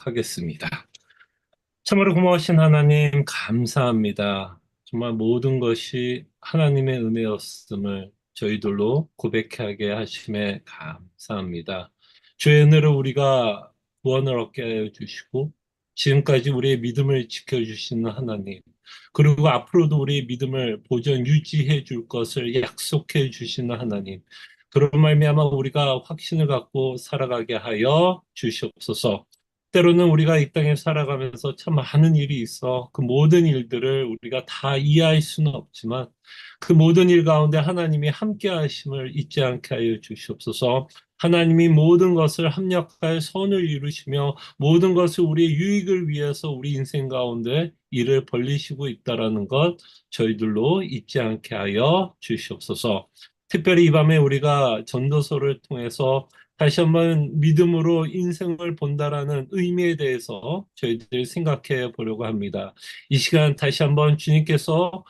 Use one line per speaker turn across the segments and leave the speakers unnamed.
하겠습니다. 참으로 고마우신 하나님, 감사합니다. 정말 모든 것이 하나님의 은혜였음을 저희들로 고백하게 하심에 감사합니다. 주의 은혜를 우리가 구원을 얻게 하여 주시고, 지금까지 우리의 믿음을 지켜주시는 하나님, 그리고 앞으로도 우리의 믿음을 보존 유지해 줄 것을 약속해 주시는 하나님, 그런 말미암아 우리가 확신을 갖고 살아가게 하여 주시옵소서. 때로는 우리가 이 땅에 살아가면서 참 많은 일이 있어 그 모든 일들을 우리가 다 이해할 수는 없지만 그 모든 일 가운데 하나님이 함께 하심을 잊지 않게 하여 주시옵소서. 하나님이 모든 것을 합력하여 선을 이루시며 모든 것을 우리의 유익을 위해서 우리 인생 가운데 일을 벌리시고 있다라는 것 저희들로 잊지 않게 하여 주시옵소서. 특별히 이 밤에 우리가 전도서를 통해서 다시 한번 믿음으로 인생을 본다라는 의미에 대해서 저희들이 생각해 보려고 합니다. 이 시간 다시 한번 주님께서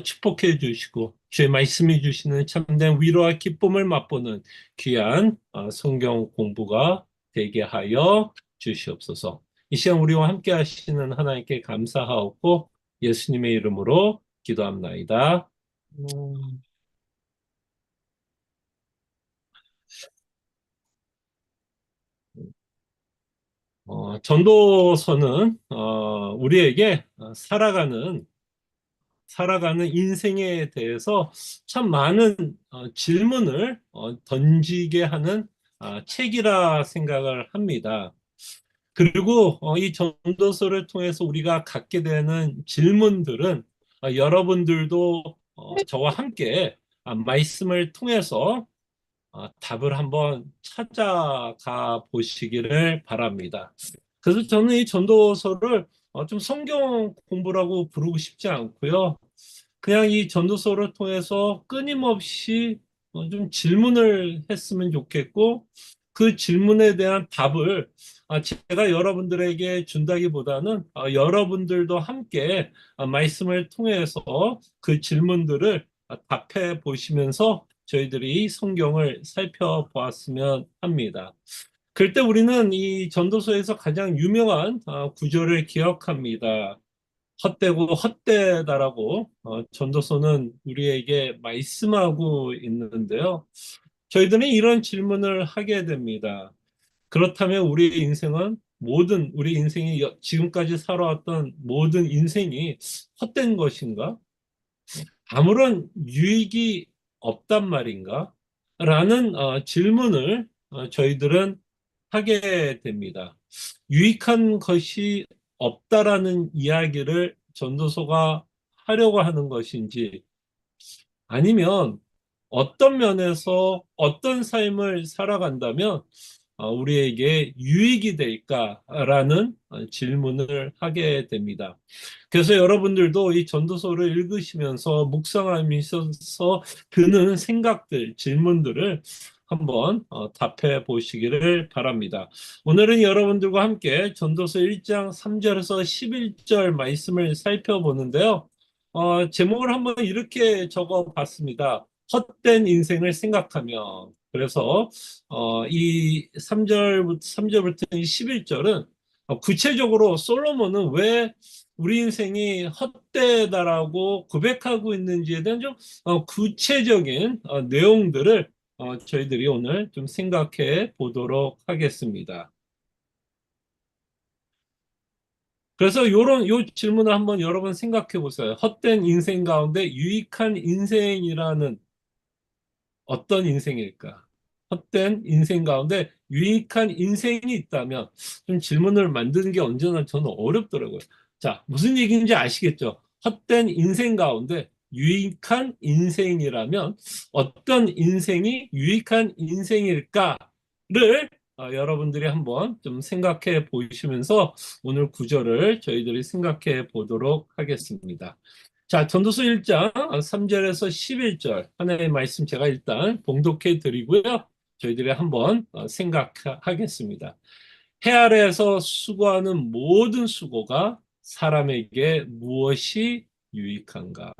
축복해 주시고 주의 말씀해 주시는 참된 위로와 기쁨을 맛보는 귀한 성경 공부가 되게 하여 주시옵소서. 이 시간 우리와 함께 하시는 하나님께 감사하옵고 예수님의 이름으로 기도합나이다. 전도서는 우리에게 살아가는 인생에 대해서 참 많은 질문을 던지게 하는 책이라 생각을 합니다. 그리고 이 전도서를 통해서 우리가 갖게 되는 질문들은 여러분들도 저와 함께 말씀을 통해서 답을 한번 찾아가 보시기를 바랍니다. 그래서 저는 이 전도서를 좀 성경 공부라고 부르고 싶지 않고요. 그냥 이 전도서를 통해서 끊임없이 좀 질문을 했으면 좋겠고, 그 질문에 대한 답을 제가 여러분들에게 준다기보다는 여러분들도 함께 말씀을 통해서 그 질문들을 답해 보시면서 저희들이 성경을 살펴보았으면 합니다. 그럴 때 우리는 이 전도서에서 가장 유명한 구절을 기억합니다. 헛되고 헛되다라고 전도서는 우리에게 말씀하고 있는데요. 저희들은 이런 질문을 하게 됩니다. 그렇다면 우리의 인생은 우리 인생이 지금까지 살아왔던 모든 인생이 헛된 것인가? 아무런 유익이 없단 말인가? 라는 질문을 저희들은 하게 됩니다. 유익한 것이 없다라는 이야기를 전도서가 하려고 하는 것인지 아니면 어떤 면에서 어떤 삶을 살아간다면 우리에게 유익이 될까라는 질문을 하게 됩니다. 그래서 여러분들도 이 전도서를 읽으시면서 묵상하면서 드는 생각들, 질문들을 한번 답해 보시기를 바랍니다. 오늘은 여러분들과 함께 전도서 1장 3절에서 11절 말씀을 살펴보는데요. 제목을 한번 이렇게 적어 봤습니다. 헛된 인생을 생각하며. 그래서 이 3절부터 11절은 구체적으로 솔로몬은 왜 우리 인생이 헛되다라고 고백하고 있는지에 대한 좀 구체적인 내용들을 저희들이 오늘 좀 생각해 보도록 하겠습니다. 그래서 요 질문을 한번 여러 번 생각해 보세요. 헛된 인생 가운데 유익한 인생이라는 어떤 인생일까? 헛된 인생 가운데 유익한 인생이 있다면 좀 질문을 만드는 게 언제나 저는 어렵더라고요. 자, 무슨 얘기인지 아시겠죠? 헛된 인생 가운데 유익한 인생이라면 어떤 인생이 유익한 인생일까를 여러분들이 한번 좀 생각해 보시면서 오늘 구절을 저희들이 생각해 보도록 하겠습니다. 자, 전도서 1장 3절에서 11절 하나님의 말씀 제가 일단 봉독해 드리고요. 저희들이 한번 생각하겠습니다. 해 아래에서 수고하는 모든 수고가 사람에게 무엇이 유익한가?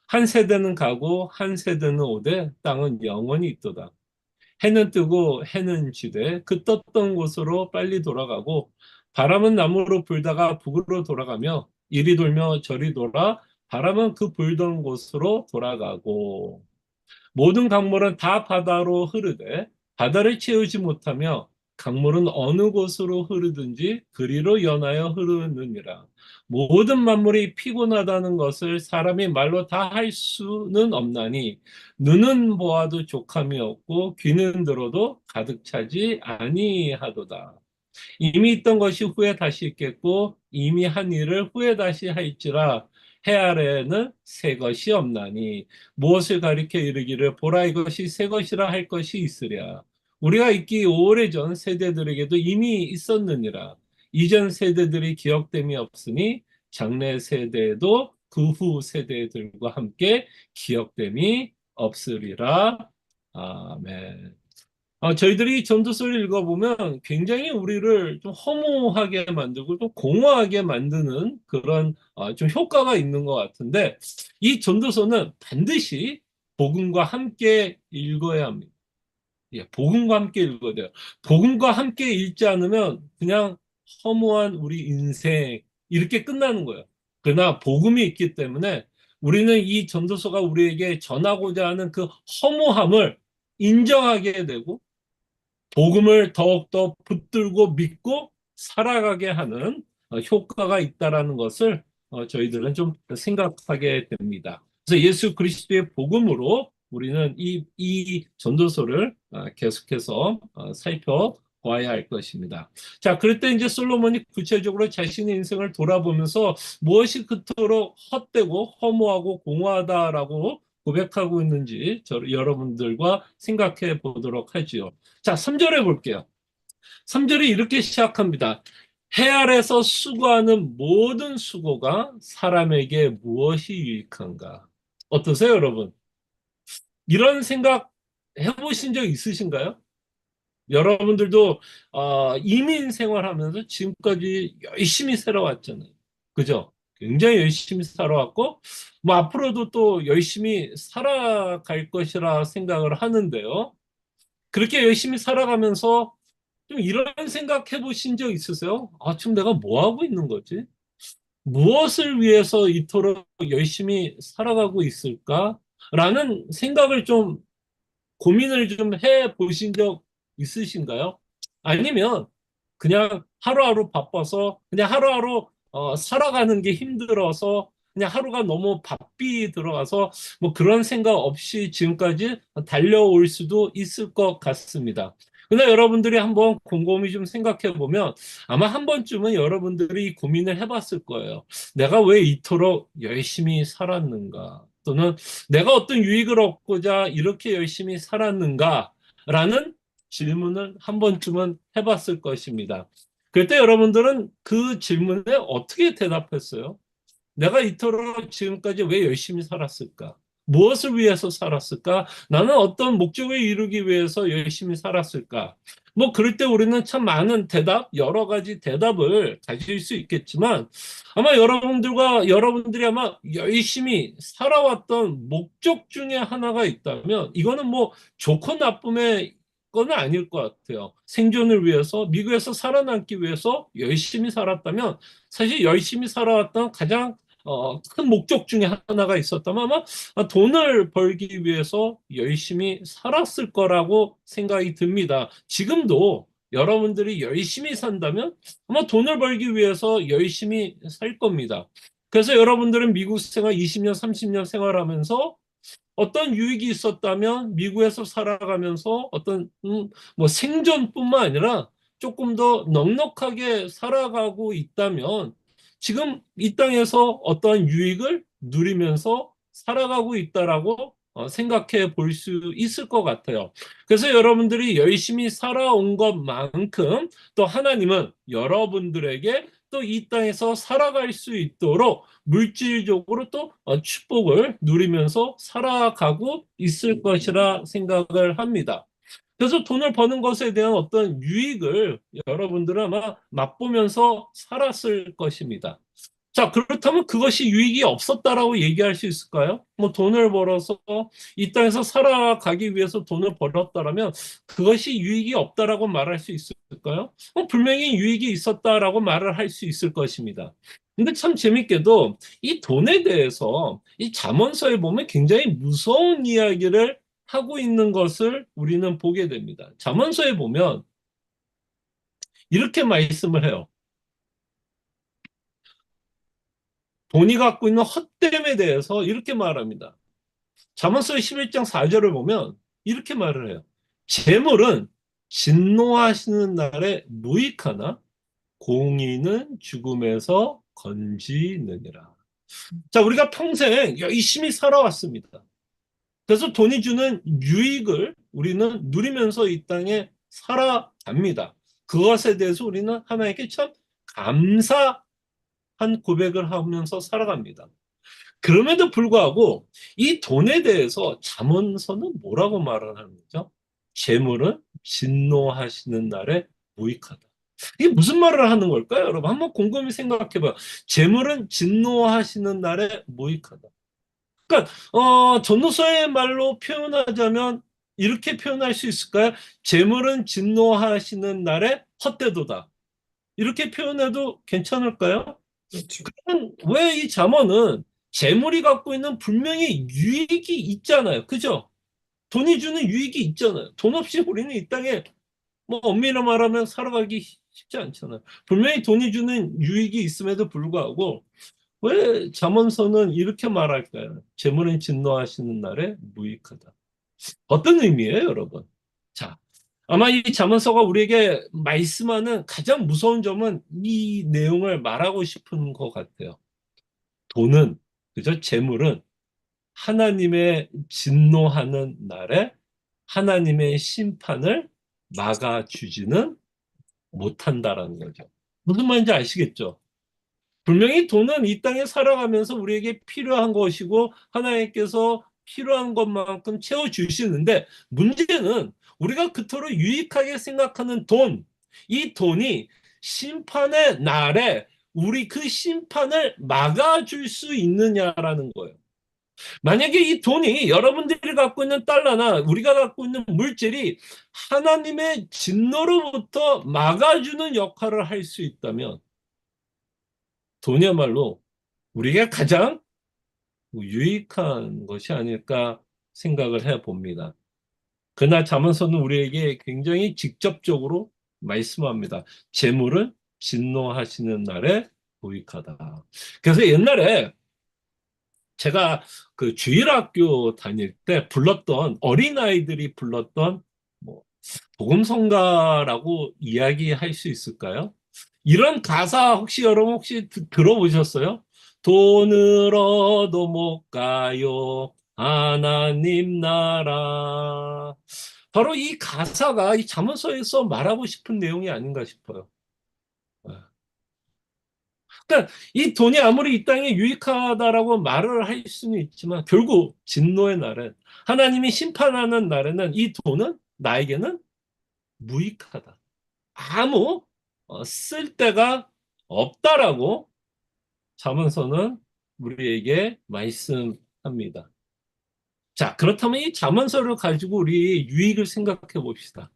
한 세대는 가고 한 세대는 오되 땅은 영원히 있도다. 해는 뜨고 해는 지되 그 떴던 곳으로 빨리 돌아가고 바람은 남으로 불다가 북으로 돌아가며 이리 돌며 저리 돌아 바람은 그 불던 곳으로 돌아가고 모든 강물은 다 바다로 흐르되 바다를 채우지 못하며 강물은 어느 곳으로 흐르든지 그리로 연하여 흐르느니라. 모든 만물이 피곤하다는 것을 사람이 말로 다 할 수는 없나니 눈은 보아도 족함이 없고 귀는 들어도 가득 차지 아니하도다. 이미 있던 것이 후에 다시 있겠고 이미 한 일을 후에 다시 할지라 해 아래에는 새 것이 없나니 무엇을 가리켜 이르기를 보라 이것이 새 것이라 할 것이 있으랴. 우리가 있기 오래전 세대들에게도 이미 있었느니라. 이전 세대들이 기억됨이 없으니 장래 세대도 그 후 세대들과 함께 기억됨이 없으리라. 아멘. 저희들이 전도서를 읽어보면 굉장히 우리를 좀 허무하게 만들고 좀 공허하게 만드는 그런 좀 효과가 있는 것 같은데 이 전도서는 반드시 복음과 함께 읽어야 합니다. 예, 복음과 함께 읽어야 돼요. 복음과 함께 읽지 않으면 그냥 허무한 우리 인생 이렇게 끝나는 거예요. 그러나 복음이 있기 때문에 우리는 이 전도서가 우리에게 전하고자 하는 그 허무함을 인정하게 되고 복음을 더욱더 붙들고 믿고 살아가게 하는 효과가 있다라는 것을 저희들은 좀 생각하게 됩니다. 그래서 예수 그리스도의 복음으로 우리는 이 전도서를 계속해서 살펴봐야 할 것입니다. 자, 그럴 때 이제 솔로몬이 구체적으로 자신의 인생을 돌아보면서 무엇이 그토록 헛되고 허무하고 공허하다라고 고백하고 있는지 여러분들과 생각해 보도록 하지요. 자, 3절에 볼게요. 3절이 이렇게 시작합니다. 해 아래서 수고하는 모든 수고가 사람에게 무엇이 유익한가? 어떠세요, 여러분? 이런 생각 해보신 적 있으신가요? 여러분들도 이민 생활하면서 지금까지 열심히 살아왔잖아요. 그죠? 굉장히 열심히 살아왔고, 뭐 앞으로도 또 열심히 살아갈 것이라 생각을 하는데요. 그렇게 열심히 살아가면서 좀 이런 생각 해보신 적 있으세요? 지금 내가 뭐 하고 있는 거지? 무엇을 위해서 이토록 열심히 살아가고 있을까? 라는 생각을 좀 고민을 좀 해보신 적 있으신가요? 아니면 그냥 하루하루 바빠서 그냥 하루하루 살아가는 게 힘들어서 그냥 하루가 너무 바삐 들어가서 뭐 그런 생각 없이 지금까지 달려올 수도 있을 것 같습니다. 근데 여러분들이 한번 곰곰이 좀 생각해 보면 아마 한 번쯤은 여러분들이 고민을 해봤을 거예요. 내가 왜 이토록 열심히 살았는가? 또는 내가 어떤 유익을 얻고자 이렇게 열심히 살았는가라는 질문을 한 번쯤은 해봤을 것입니다. 그때 여러분들은 그 질문에 어떻게 대답했어요? 내가 이토록 지금까지 왜 열심히 살았을까? 무엇을 위해서 살았을까? 나는 어떤 목적을 이루기 위해서 열심히 살았을까? 뭐, 그럴 때 우리는 참 많은 대답, 여러 가지 대답을 가질 수 있겠지만, 아마 여러분들이 아마 열심히 살아왔던 목적 중에 하나가 있다면, 이거는 뭐, 좋고 나쁨의 건 아닐 것 같아요. 생존을 위해서, 미국에서 살아남기 위해서 열심히 살았다면, 사실 열심히 살아왔던 가장 큰 목적 중에 하나가 있었다면 아마 돈을 벌기 위해서 열심히 살았을 거라고 생각이 듭니다. 지금도 여러분들이 열심히 산다면 아마 돈을 벌기 위해서 열심히 살 겁니다. 그래서 여러분들은 미국 생활 20년, 30년 생활하면서 어떤 유익이 있었다면 미국에서 살아가면서 어떤 뭐 생존뿐만 아니라 조금 더 넉넉하게 살아가고 있다면 지금 이 땅에서 어떠한 유익을 누리면서 살아가고 있다라고 생각해 볼 수 있을 것 같아요. 그래서 여러분들이 열심히 살아온 것만큼 또 하나님은 여러분들에게 또 이 땅에서 살아갈 수 있도록 물질적으로 또 축복을 누리면서 살아가고 있을 것이라 생각을 합니다. 그래서 돈을 버는 것에 대한 어떤 유익을 여러분들은 아마 맛보면서 살았을 것입니다. 자, 그렇다면 그것이 유익이 없었다라고 얘기할 수 있을까요? 뭐 돈을 벌어서 이 땅에서 살아가기 위해서 돈을 벌었다라면 그것이 유익이 없다라고 말할 수 있을까요? 분명히 유익이 있었다라고 말을 할 수 있을 것입니다. 근데 참 재밌게도 이 돈에 대해서 이 잠언서에 보면 굉장히 무서운 이야기를 하고 있는 것을 우리는 보게 됩니다. 잠언서에 보면 이렇게 말씀을 해요. 돈이 갖고 있는 헛됨에 대해서 이렇게 말합니다. 잠언서 11장 4절을 보면 이렇게 말을 해요. 재물은 진노하시는 날에 무익하나 공의는 죽음에서 건지느니라. 자, 우리가 평생 열심히 살아왔습니다. 그래서 돈이 주는 유익을 우리는 누리면서 이 땅에 살아갑니다. 그것에 대해서 우리는 하나님께 참 감사한 고백을 하면서 살아갑니다. 그럼에도 불구하고 이 돈에 대해서 잠언서는 뭐라고 말을 하는 거죠? 재물은 진노하시는 날에 무익하다. 이게 무슨 말을 하는 걸까요? 여러분 한번 곰곰이 생각해 봐요. 재물은 진노하시는 날에 무익하다. 그러니까 전도서의 말로 표현하자면 이렇게 표현할 수 있을까요? 재물은 진노하시는 날에 헛되도다. 이렇게 표현해도 괜찮을까요?
그렇죠.
그럼 왜 이 잠언은 재물이 갖고 있는 분명히 유익이 있잖아요. 그죠? 돈이 주는 유익이 있잖아요. 돈 없이 우리는 이 땅에 뭐 엄밀히 말하면 살아가기 쉽지 않잖아요. 분명히 돈이 주는 유익이 있음에도 불구하고 왜 잠언서는 이렇게 말할까요? 재물은 진노하시는 날에 무익하다. 어떤 의미예요, 여러분? 자, 아마 이 잠언서가 우리에게 말씀하는 가장 무서운 점은 이 내용을 말하고 싶은 것 같아요. 돈은, 그죠? 재물은 하나님의 진노하는 날에 하나님의 심판을 막아주지는 못한다라는 거죠. 무슨 말인지 아시겠죠? 분명히 돈은 이 땅에 살아가면서 우리에게 필요한 것이고 하나님께서 필요한 것만큼 채워주시는데 문제는 우리가 그토록 유익하게 생각하는 돈, 이 돈이 심판의 날에 우리 그 심판을 막아줄 수 있느냐라는 거예요. 만약에 이 돈이 여러분들이 갖고 있는 달러나 우리가 갖고 있는 물질이 하나님의 진노로부터 막아주는 역할을 할 수 있다면 돈이야말로 우리가 가장 유익한 것이 아닐까 생각을 해 봅니다. 그러나 잠언서는 우리에게 굉장히 직접적으로 말씀합니다. 재물은 진노하시는 날에 보익하다. 그래서 옛날에 제가 그 주일학교 다닐 때 불렀던 어린아이들이 불렀던 뭐 복음성가라고 이야기할 수 있을까요? 이런 가사 혹시 여러분 혹시 들어보셨어요? 돈을 얻어 못 가요. 하나님 나라. 바로 이 가사가 이 잠언서에서 말하고 싶은 내용이 아닌가 싶어요. 그러니까 이 돈이 아무리 이 땅에 유익하다라고 말을 할 수는 있지만 결국 진노의 날은 하나님이 심판하는 날에는 이 돈은 나에게는 무익하다. 아무 쓸데가 없다라고 잠언서는 우리에게 말씀합니다. 자, 그렇다면 이 잠언서를 가지고 우리 유익을 생각해 봅시다.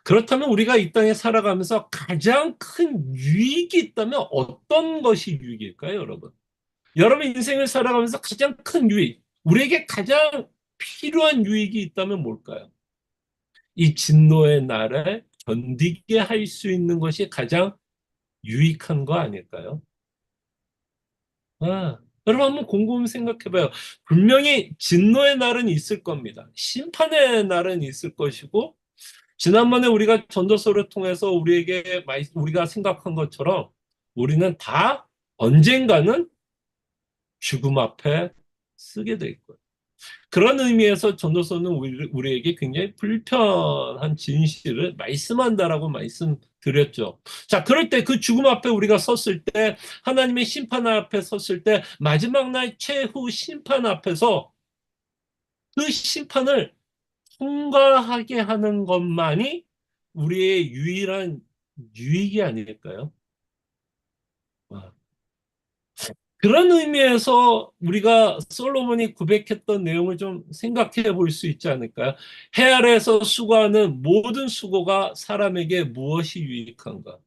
그렇다면 우리가 이 땅에 살아가면서 가장 큰 유익이 있다면 어떤 것이 유익일까요, 여러분? 여러분 인생을 살아가면서 가장 큰 유익, 우리에게 가장 필요한 유익이 있다면 뭘까요? 이 진노의 날에 견디게 할 수 있는 것이 가장 유익한 거 아닐까요? 여러분 한번 곰곰이 생각해봐요. 분명히 진노의 날은 있을 겁니다. 심판의 날은 있을 것이고, 지난번에 우리가 전도서를 통해서 우리가 생각한 것처럼 우리는 다 언젠가는 죽음 앞에 쓰게 될 거예요. 그런 의미에서 전도서는 우리에게 굉장히 불편한 진실을 말씀한다라고 말씀드렸죠. 자, 그럴 때 그 죽음 앞에 우리가 섰을 때, 하나님의 심판 앞에 섰을 때, 마지막 날 최후 심판 앞에서 그 심판을 통과하게 하는 것만이 우리의 유일한 유익이 아닐까요? 와. 그런 의미에서 우리가 솔로몬이 고백했던 내용을 좀 생각해 볼 수 있지 않을까요? 해 아래에서 수고하는 모든 수고가 사람에게 무엇이 유익한가?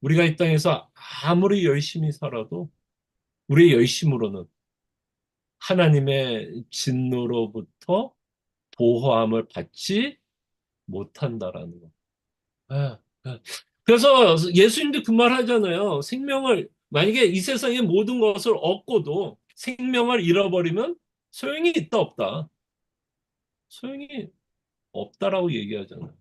우리가 이 땅에서 아무리 열심히 살아도 우리의 열심으로는 하나님의 진노로부터 보호함을 받지 못한다라는 거. 예, 예. 그래서 예수님도 그 말 하잖아요. 생명을, 만약에 이 세상의 모든 것을 얻고도 생명을 잃어버리면 소용이 있다, 없다. 소용이 없다라고 얘기하잖아요.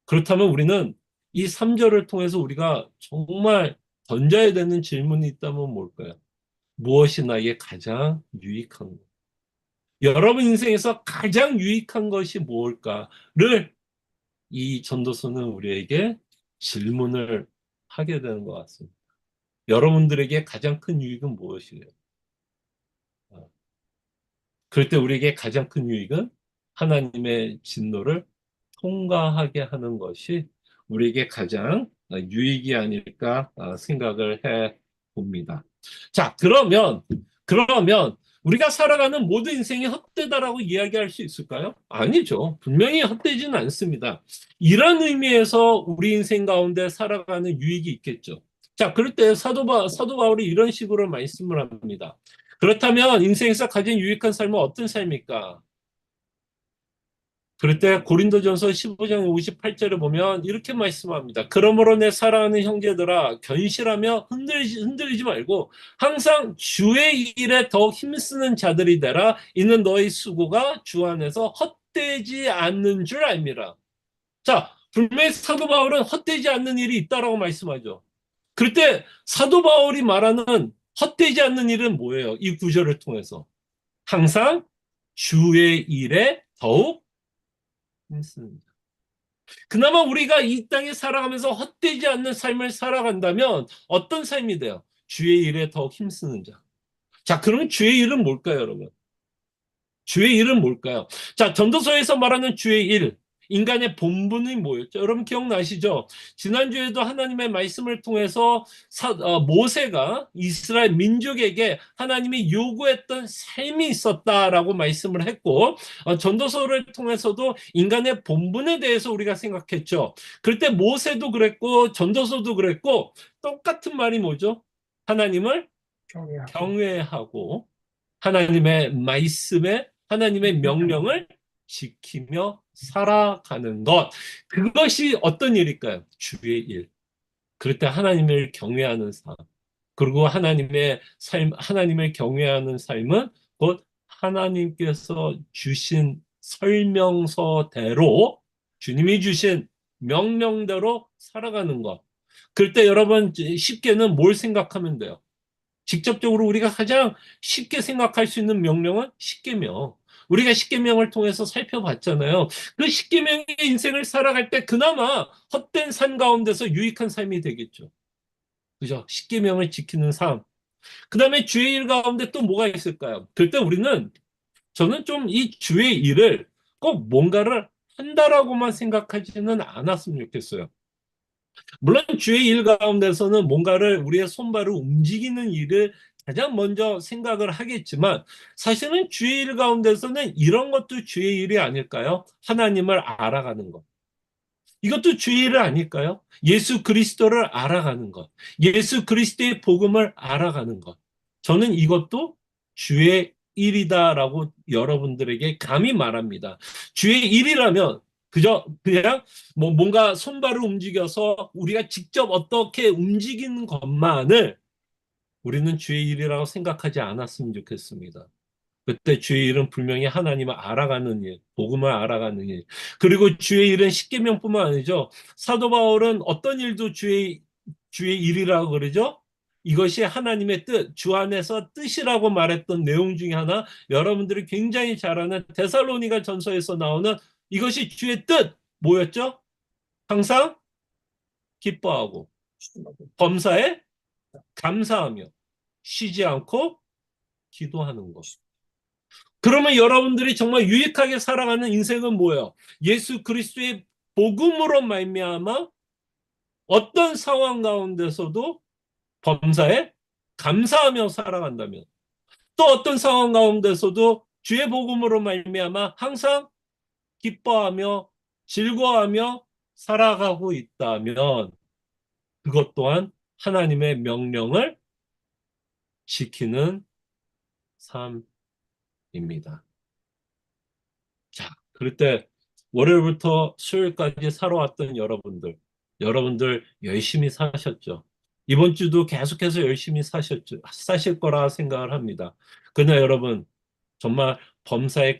그렇다면 우리는 이 3절을 통해서 우리가 정말 던져야 되는 질문이 있다면 뭘까요? 무엇이 나에게 가장 유익한가? 여러분 인생에서 가장 유익한 것이 무엇일까를 이 전도서는 우리에게 질문을 하게 되는 것 같습니다. 여러분들에게 가장 큰 유익은 무엇이에요? 그럴 때 우리에게 가장 큰 유익은 하나님의 진노를 통과하게 하는 것이 우리에게 가장 유익이 아닐까 생각을 해 봅니다. 자, 그러면 우리가 살아가는 모든 인생이 헛되다라고 이야기할 수 있을까요? 아니죠. 분명히 헛되지는 않습니다. 이런 의미에서 우리 인생 가운데 살아가는 유익이 있겠죠. 자, 그럴 때 사도 바울이 이런 식으로 말씀을 합니다. 그렇다면 인생에서 가장 유익한 삶은 어떤 삶일까? 그럴 때 고린도전서 15장 58절을 보면 이렇게 말씀합니다. 그러므로 내 사랑하는 형제들아 견실하며 흔들리지 말고 항상 주의 일에 더욱 힘쓰는 자들이 되라. 이는 너희 수고가 주 안에서 헛되지 않는 줄 알미라. 자, 분명히 사도 바울은 헛되지 않는 일이 있다라고 말씀하죠. 그럴 때 사도 바울이 말하는 헛되지 않는 일은 뭐예요? 이 구절을 통해서 항상 주의 일에 더욱 힘씁니다. 그나마 우리가 이 땅에 살아가면서 헛되지 않는 삶을 살아간다면 어떤 삶이 돼요? 주의 일에 더욱 힘쓰는 자. 자, 그러면 주의 일은 뭘까요, 여러분? 주의 일은 뭘까요? 자, 전도서에서 말하는 주의 일, 인간의 본분이 뭐였죠? 여러분 기억나시죠? 지난주에도 하나님의 말씀을 통해서 모세가 이스라엘 민족에게 하나님이 요구했던 삶이 있었다라고 말씀을 했고, 전도서를 통해서도 인간의 본분에 대해서 우리가 생각했죠. 그럴 때 모세도 그랬고, 전도서도 그랬고, 똑같은 말이 뭐죠? 하나님을 경외하고 하나님의 말씀에 하나님의 명령을 지키며 살아가는 것. 그것이 어떤 일일까요? 주의 일. 그럴 때 하나님을 경외하는 삶. 그리고 하나님의 삶, 하나님을 경외하는 삶은 곧 하나님께서 주신 설명서대로 주님이 주신 명령대로 살아가는 것. 그럴 때 여러분 쉽게는 뭘 생각하면 돼요? 직접적으로 우리가 가장 쉽게 생각할 수 있는 명령은 십계명. 우리가 십계명을 통해서 살펴봤잖아요. 그 십계명의 인생을 살아갈 때 그나마 헛된 삶 가운데서 유익한 삶이 되겠죠. 그죠? 십계명을 지키는 삶. 그 다음에 주의 일 가운데 또 뭐가 있을까요? 그때 저는 좀 이 주의 일을 꼭 뭔가를 한다라고만 생각하지는 않았으면 좋겠어요. 물론 주의 일 가운데서는 뭔가를 우리의 손발을 움직이는 일을 가장 먼저 생각을 하겠지만 사실은 주의 일 가운데서는 이런 것도 주의 일이 아닐까요? 하나님을 알아가는 것. 이것도 주의 일 아닐까요? 예수 그리스도를 알아가는 것. 예수 그리스도의 복음을 알아가는 것. 저는 이것도 주의 일이다라고 여러분들에게 감히 말합니다. 주의 일이라면 그냥 뭐 뭔가 손발을 움직여서 우리가 직접 어떻게 움직이는 것만을 우리는 주의 일이라고 생각하지 않았으면 좋겠습니다. 그때 주의 일은 분명히 하나님을 알아가는 일, 복음을 알아가는 일. 그리고 주의 일은 십계명뿐만 아니죠. 사도 바울은 어떤 일도 주의 일이라고 그러죠. 이것이 하나님의 뜻, 주 안에서 뜻이라고 말했던 내용 중에 하나, 여러분들이 굉장히 잘 아는 데살로니가 전서에서 나오는 이것이 주의 뜻, 뭐였죠? 항상 기뻐하고, 범사에 감사하며, 쉬지 않고 기도하는 것. 그러면 여러분들이 정말 유익하게 살아가는 인생은 뭐예요? 예수 그리스도의 복음으로 말미암아 어떤 상황 가운데서도 범사에 감사하며 살아간다면, 또 어떤 상황 가운데서도 주의 복음으로 말미암아 항상 기뻐하며 즐거워하며 살아가고 있다면 그것 또한 하나님의 명령을 지키는 삶입니다. 자, 그럴 때 월요일부터 수요일까지 살아왔던 여러분들 열심히 사셨죠. 이번 주도 계속해서 열심히 사실 거라 생각을 합니다. 그러나 여러분, 정말 범사에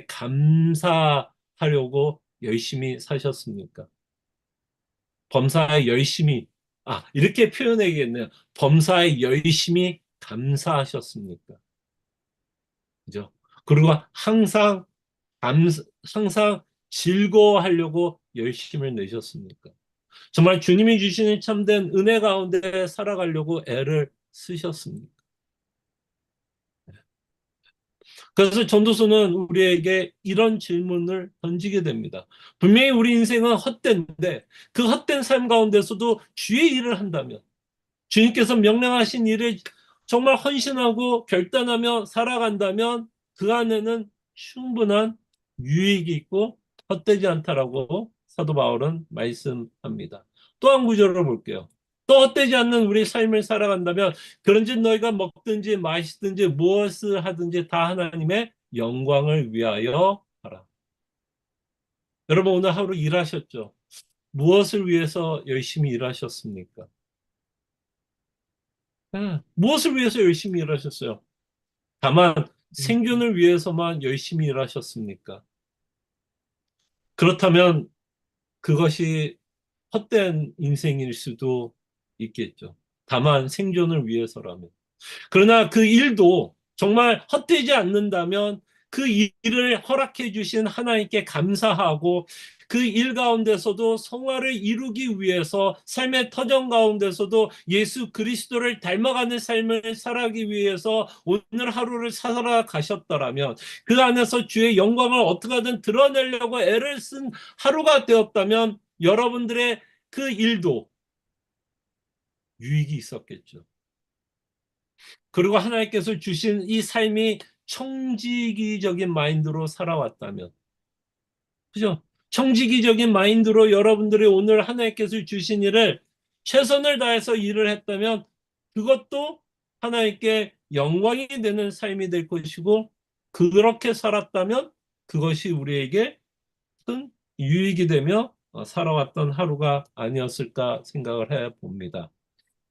감사하려고 열심히 사셨습니까? 범사에 열심히, 이렇게 표현해야겠네요. 범사에 열심히 감사하셨습니까? 그죠? 그리고 감, 항상 즐거워하려고 열심을 내셨습니까? 정말 주님이 주시는 참된 은혜 가운데 살아가려고 애를 쓰셨습니까? 그래서 전도서는 우리에게 이런 질문을 던지게 됩니다. 분명히 우리 인생은 헛된데 그 헛된 삶 가운데서도 주의 일을 한다면 주님께서 명령하신 일을 정말 헌신하고 결단하며 살아간다면 그 안에는 충분한 유익이 있고 헛되지 않다라고 사도 바울은 말씀합니다. 또 한 구절을 볼게요. 또 헛되지 않는 우리 삶을 살아간다면 그런즉 너희가 먹든지 마시든지 무엇을 하든지 다 하나님의 영광을 위하여 하라. 여러분 오늘 하루 일하셨죠? 무엇을 위해서 열심히 일하셨습니까? 무엇을 위해서 열심히 일하셨어요? 다만 생존을 위해서만 열심히 일하셨습니까? 그렇다면 그것이 헛된 인생일 수도 있겠죠. 다만 생존을 위해서라면. 그러나 그 일도 정말 헛되지 않는다면 그 일을 허락해 주신 하나님께 감사하고 그 일 가운데서도 성화를 이루기 위해서 삶의 터전 가운데서도 예수 그리스도를 닮아가는 삶을 살아가기 위해서 오늘 하루를 살아가셨더라면 그 안에서 주의 영광을 어떻게든 드러내려고 애를 쓴 하루가 되었다면 여러분들의 그 일도 유익이 있었겠죠. 그리고 하나님께서 주신 이 삶이 청지기적인 마인드로 살아왔다면, 그죠? 청지기적인 마인드로 여러분들이 오늘 하나님께서 주신 일을 최선을 다해서 일을 했다면, 그것도 하나님께 영광이 되는 삶이 될 것이고, 그렇게 살았다면, 그것이 우리에게 큰 유익이 되며 살아왔던 하루가 아니었을까 생각을 해 봅니다.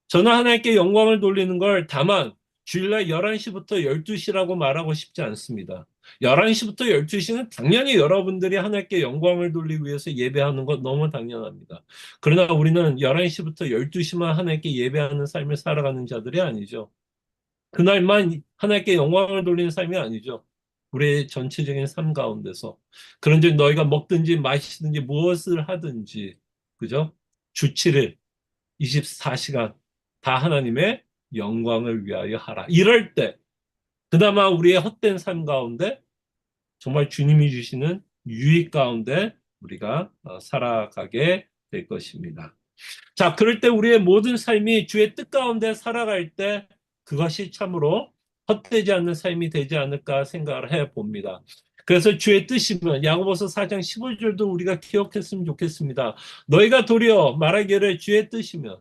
저는 하나님께 영광을 돌리는 걸 다만 주일날 11시부터 12시라고 말하고 싶지 않습니다. 11시부터 12시는 당연히 여러분들이 하나님께 영광을 돌리기 위해서 예배하는 것 너무 당연합니다. 그러나 우리는 11시부터 12시만 하나님께 예배하는 삶을 살아가는 자들이 아니죠. 그날만 하나님께 영광을 돌리는 삶이 아니죠. 우리의 전체적인 삶 가운데서. 그런즉 너희가 먹든지 마시든지 무엇을 하든지, 그죠? 주 7일 24시간 다 하나님의 영광을 위하여 하라. 이럴 때 그나마 우리의 헛된 삶 가운데 정말 주님이 주시는 유익 가운데 우리가 살아가게 될 것입니다. 자, 그럴 때 우리의 모든 삶이 주의 뜻 가운데 살아갈 때 그것이 참으로 헛되지 않는 삶이 되지 않을까 생각을 해 봅니다. 그래서 주의 뜻이면 야고보서 4장 15절도 우리가 기억했으면 좋겠습니다. 너희가 도리어 말하기를 주의 뜻이면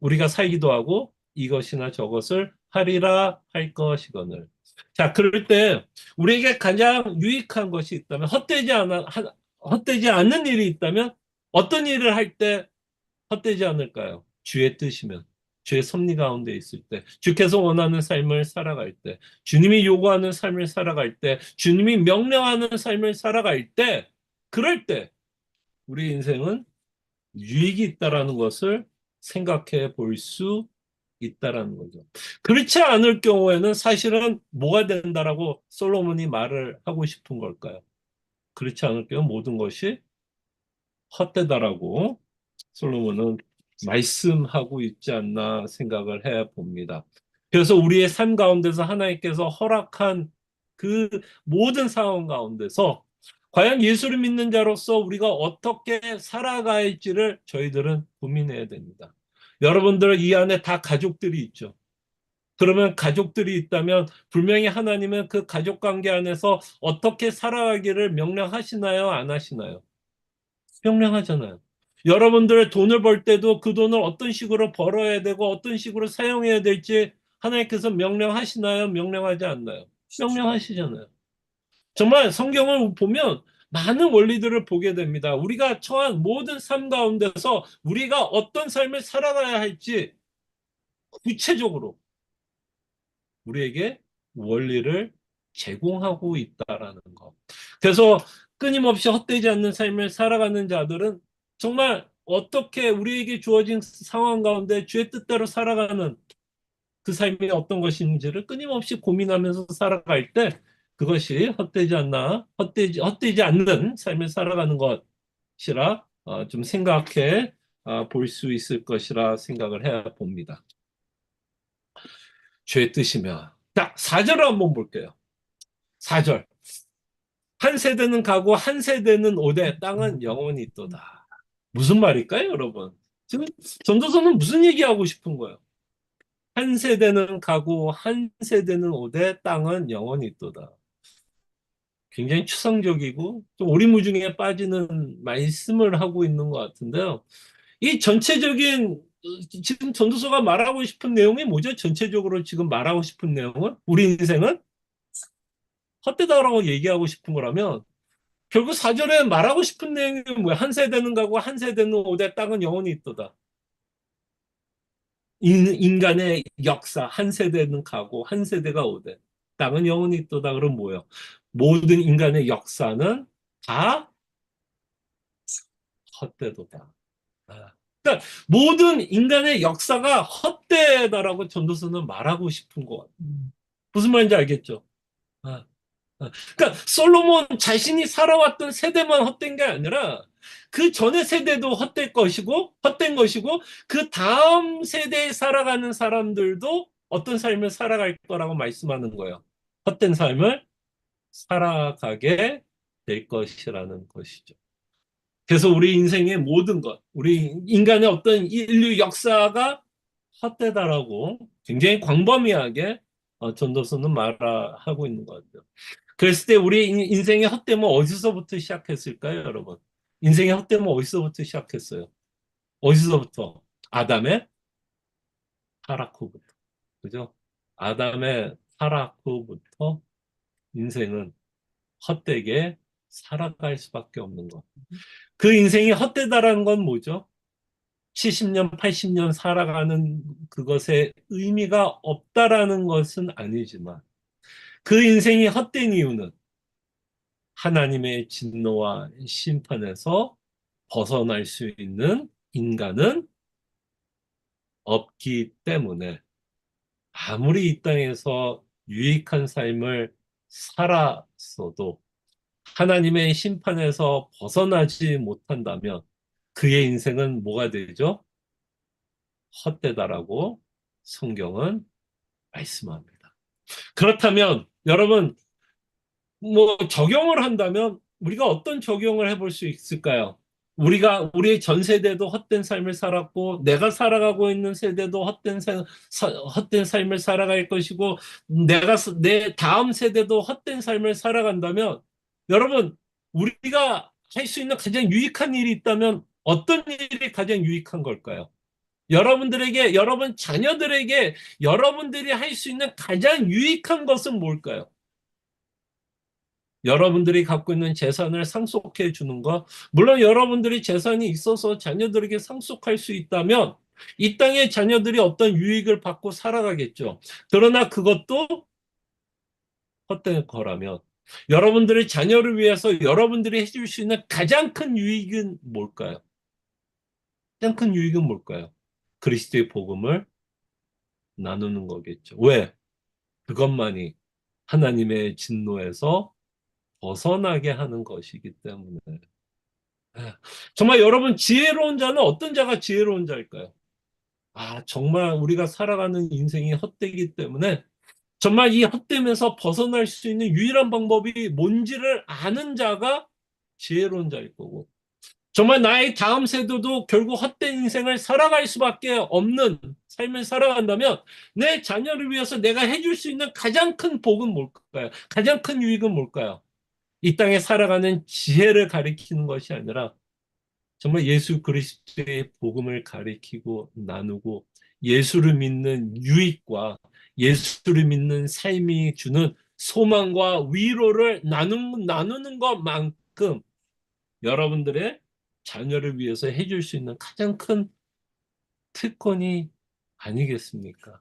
우리가 살기도 하고 이것이나 저것을 하리라 할 것이거늘. 자, 그럴 때 우리에게 가장 유익한 것이 있다면 헛되지 않는 일이 있다면 어떤 일을 할 때 헛되지 않을까요? 주의 뜻이면. 주의 섭리 가운데 있을 때, 주께서 원하는 삶을 살아갈 때, 주님이 요구하는 삶을 살아갈 때, 주님이 명령하는 삶을 살아갈 때, 그럴 때 우리 인생은 유익이 있다라는 것을 생각해 볼 수 있다라는 거죠. 그렇지 않을 경우에는 사실은 뭐가 된다라고 솔로몬이 말을 하고 싶은 걸까요? 그렇지 않을 경우 모든 것이 헛되다라고 솔로몬은 말씀하고 있지 않나 생각을 해 봅니다. 그래서 우리의 삶 가운데서 하나님께서 허락한 그 모든 상황 가운데서 과연 예수를 믿는 자로서 우리가 어떻게 살아가야 할지를 저희들은 고민해야 됩니다. 여러분들 이 안에 다 가족들이 있죠. 그러면 가족들이 있다면 분명히 하나님은 그 가족 관계 안에서 어떻게 살아가기를 명령하시나요? 안 하시나요? 명령하잖아요. 여러분들 돈을 벌 때도 그 돈을 어떤 식으로 벌어야 되고 어떤 식으로 사용해야 될지 하나님께서 명령하시나요? 명령하지 않나요? 명령하시잖아요. 정말 성경을 보면 많은 원리들을 보게 됩니다. 우리가 처한 모든 삶 가운데서 우리가 어떤 삶을 살아가야 할지 구체적으로 우리에게 원리를 제공하고 있다라는 것. 그래서 끊임없이 헛되지 않는 삶을 살아가는 자들은 정말 어떻게 우리에게 주어진 상황 가운데 주의 뜻대로 살아가는 그 삶이 어떤 것인지를 끊임없이 고민하면서 살아갈 때 그것이 헛되지 않는 삶을 살아가는 것이라 좀 생각해 볼 수 있을 것이라 생각을 해 봅니다. 죄의 뜻이면. 자, 4절을 한번 볼게요. 4절. 한 세대는 가고 한 세대는 오되 땅은 영원히 있도다. 무슨 말일까요, 여러분? 지금 전도서는 무슨 얘기하고 싶은 거예요? 한 세대는 가고 한 세대는 오되 땅은 영원히 있도다. 굉장히 추상적이고 좀 오리무중에 빠지는 말씀을 하고 있는 것 같은데요. 이 전체적인 지금 전도서가 말하고 싶은 내용이 뭐죠? 전체적으로 지금 말하고 싶은 내용은 우리 인생은 헛되다라고 얘기하고 싶은 거라면 결국 사절에 말하고 싶은 내용이 뭐야? 한 세대는 가고 한 세대는 오되 땅은 영원히 있도다. 인간의 역사 한 세대는 가고 한 세대가 오되 땅은 영원히 있도다. 그럼 뭐예요? 모든 인간의 역사는 다 헛되도다. 아. 그러니까 모든 인간의 역사가 헛되다라고 전도서는 말하고 싶은 것 같아요. 무슨 말인지 알겠죠? 아. 그러니까 솔로몬 자신이 살아왔던 세대만 헛된 게 아니라 그 전의 세대도 헛된 것이고 그 다음 세대에 살아가는 사람들도 어떤 삶을 살아갈 거라고 말씀하는 거예요. 헛된 삶을 살아가게 될 것이라는 것이죠. 그래서 우리 인생의 모든 것, 우리 인간의 어떤 인류 역사가 헛되다라고 굉장히 광범위하게 전도서는 말하고 있는 것 같아요. 그랬을 때 우리 인생의 헛됨은 어디서부터 시작했을까요, 여러분? 인생의 헛됨은 어디서부터 시작했어요? 어디서부터? 아담의 타락 후부터. 그죠? 아담의 타락 후부터 인생은 헛되게 살아갈 수밖에 없는 것. 그 인생이 헛되다라는 건 뭐죠? 70년, 80년 살아가는 그것에 의미가 없다라는 것은 아니지만 그 인생이 헛된 이유는 하나님의 진노와 심판에서 벗어날 수 있는 인간은 없기 때문에 아무리 이 땅에서 유익한 삶을 살았어도 하나님의 심판에서 벗어나지 못한다면 그의 인생은 뭐가 되죠? 헛되다라고 성경은 말씀합니다. 그렇다면 여러분 뭐 적용을 한다면 우리가 어떤 적용을 해볼 수 있을까요? 우리의 전 세대도 헛된 삶을 살았고 내가 살아가고 있는 세대도 헛된 삶을 살아갈 것이고 내 다음 세대도 헛된 삶을 살아간다면 여러분 우리가 할 수 있는 가장 유익한 일이 있다면 어떤 일이 가장 유익한 걸까요? 여러분 자녀들에게 여러분들이 할 수 있는 가장 유익한 것은 뭘까요? 여러분들이 갖고 있는 재산을 상속해 주는 것. 물론 여러분들이 재산이 있어서 자녀들에게 상속할 수 있다면 이 땅의 자녀들이 어떤 유익을 받고 살아가겠죠. 그러나 그것도 헛된 거라면 여러분들의 자녀를 위해서 여러분들이 해줄 수 있는 가장 큰 유익은 뭘까요? 가장 큰 유익은 뭘까요? 그리스도의 복음을 나누는 거겠죠. 왜? 그것만이 하나님의 진노에서 벗어나게 하는 것이기 때문에. 정말 여러분 지혜로운 자는 어떤 자가 지혜로운 자일까요? 정말 우리가 살아가는 인생이 헛되기 때문에 정말 이 헛됨에서 벗어날 수 있는 유일한 방법이 뭔지를 아는 자가 지혜로운 자일 거고 정말 나의 다음 세대도 결국 헛된 인생을 살아갈 수밖에 없는 삶을 살아간다면 내 자녀를 위해서 내가 해줄 수 있는 가장 큰 복은 뭘까요? 가장 큰 유익은 뭘까요? 이 땅에 살아가는 지혜를 가리키는 것이 아니라 정말 예수 그리스도의 복음을 가리키고 나누고 예수를 믿는 유익과 예수를 믿는 삶이 주는 소망과 위로를 나누는 것만큼 여러분들의 자녀를 위해서 해줄 수 있는 가장 큰 특권이 아니겠습니까?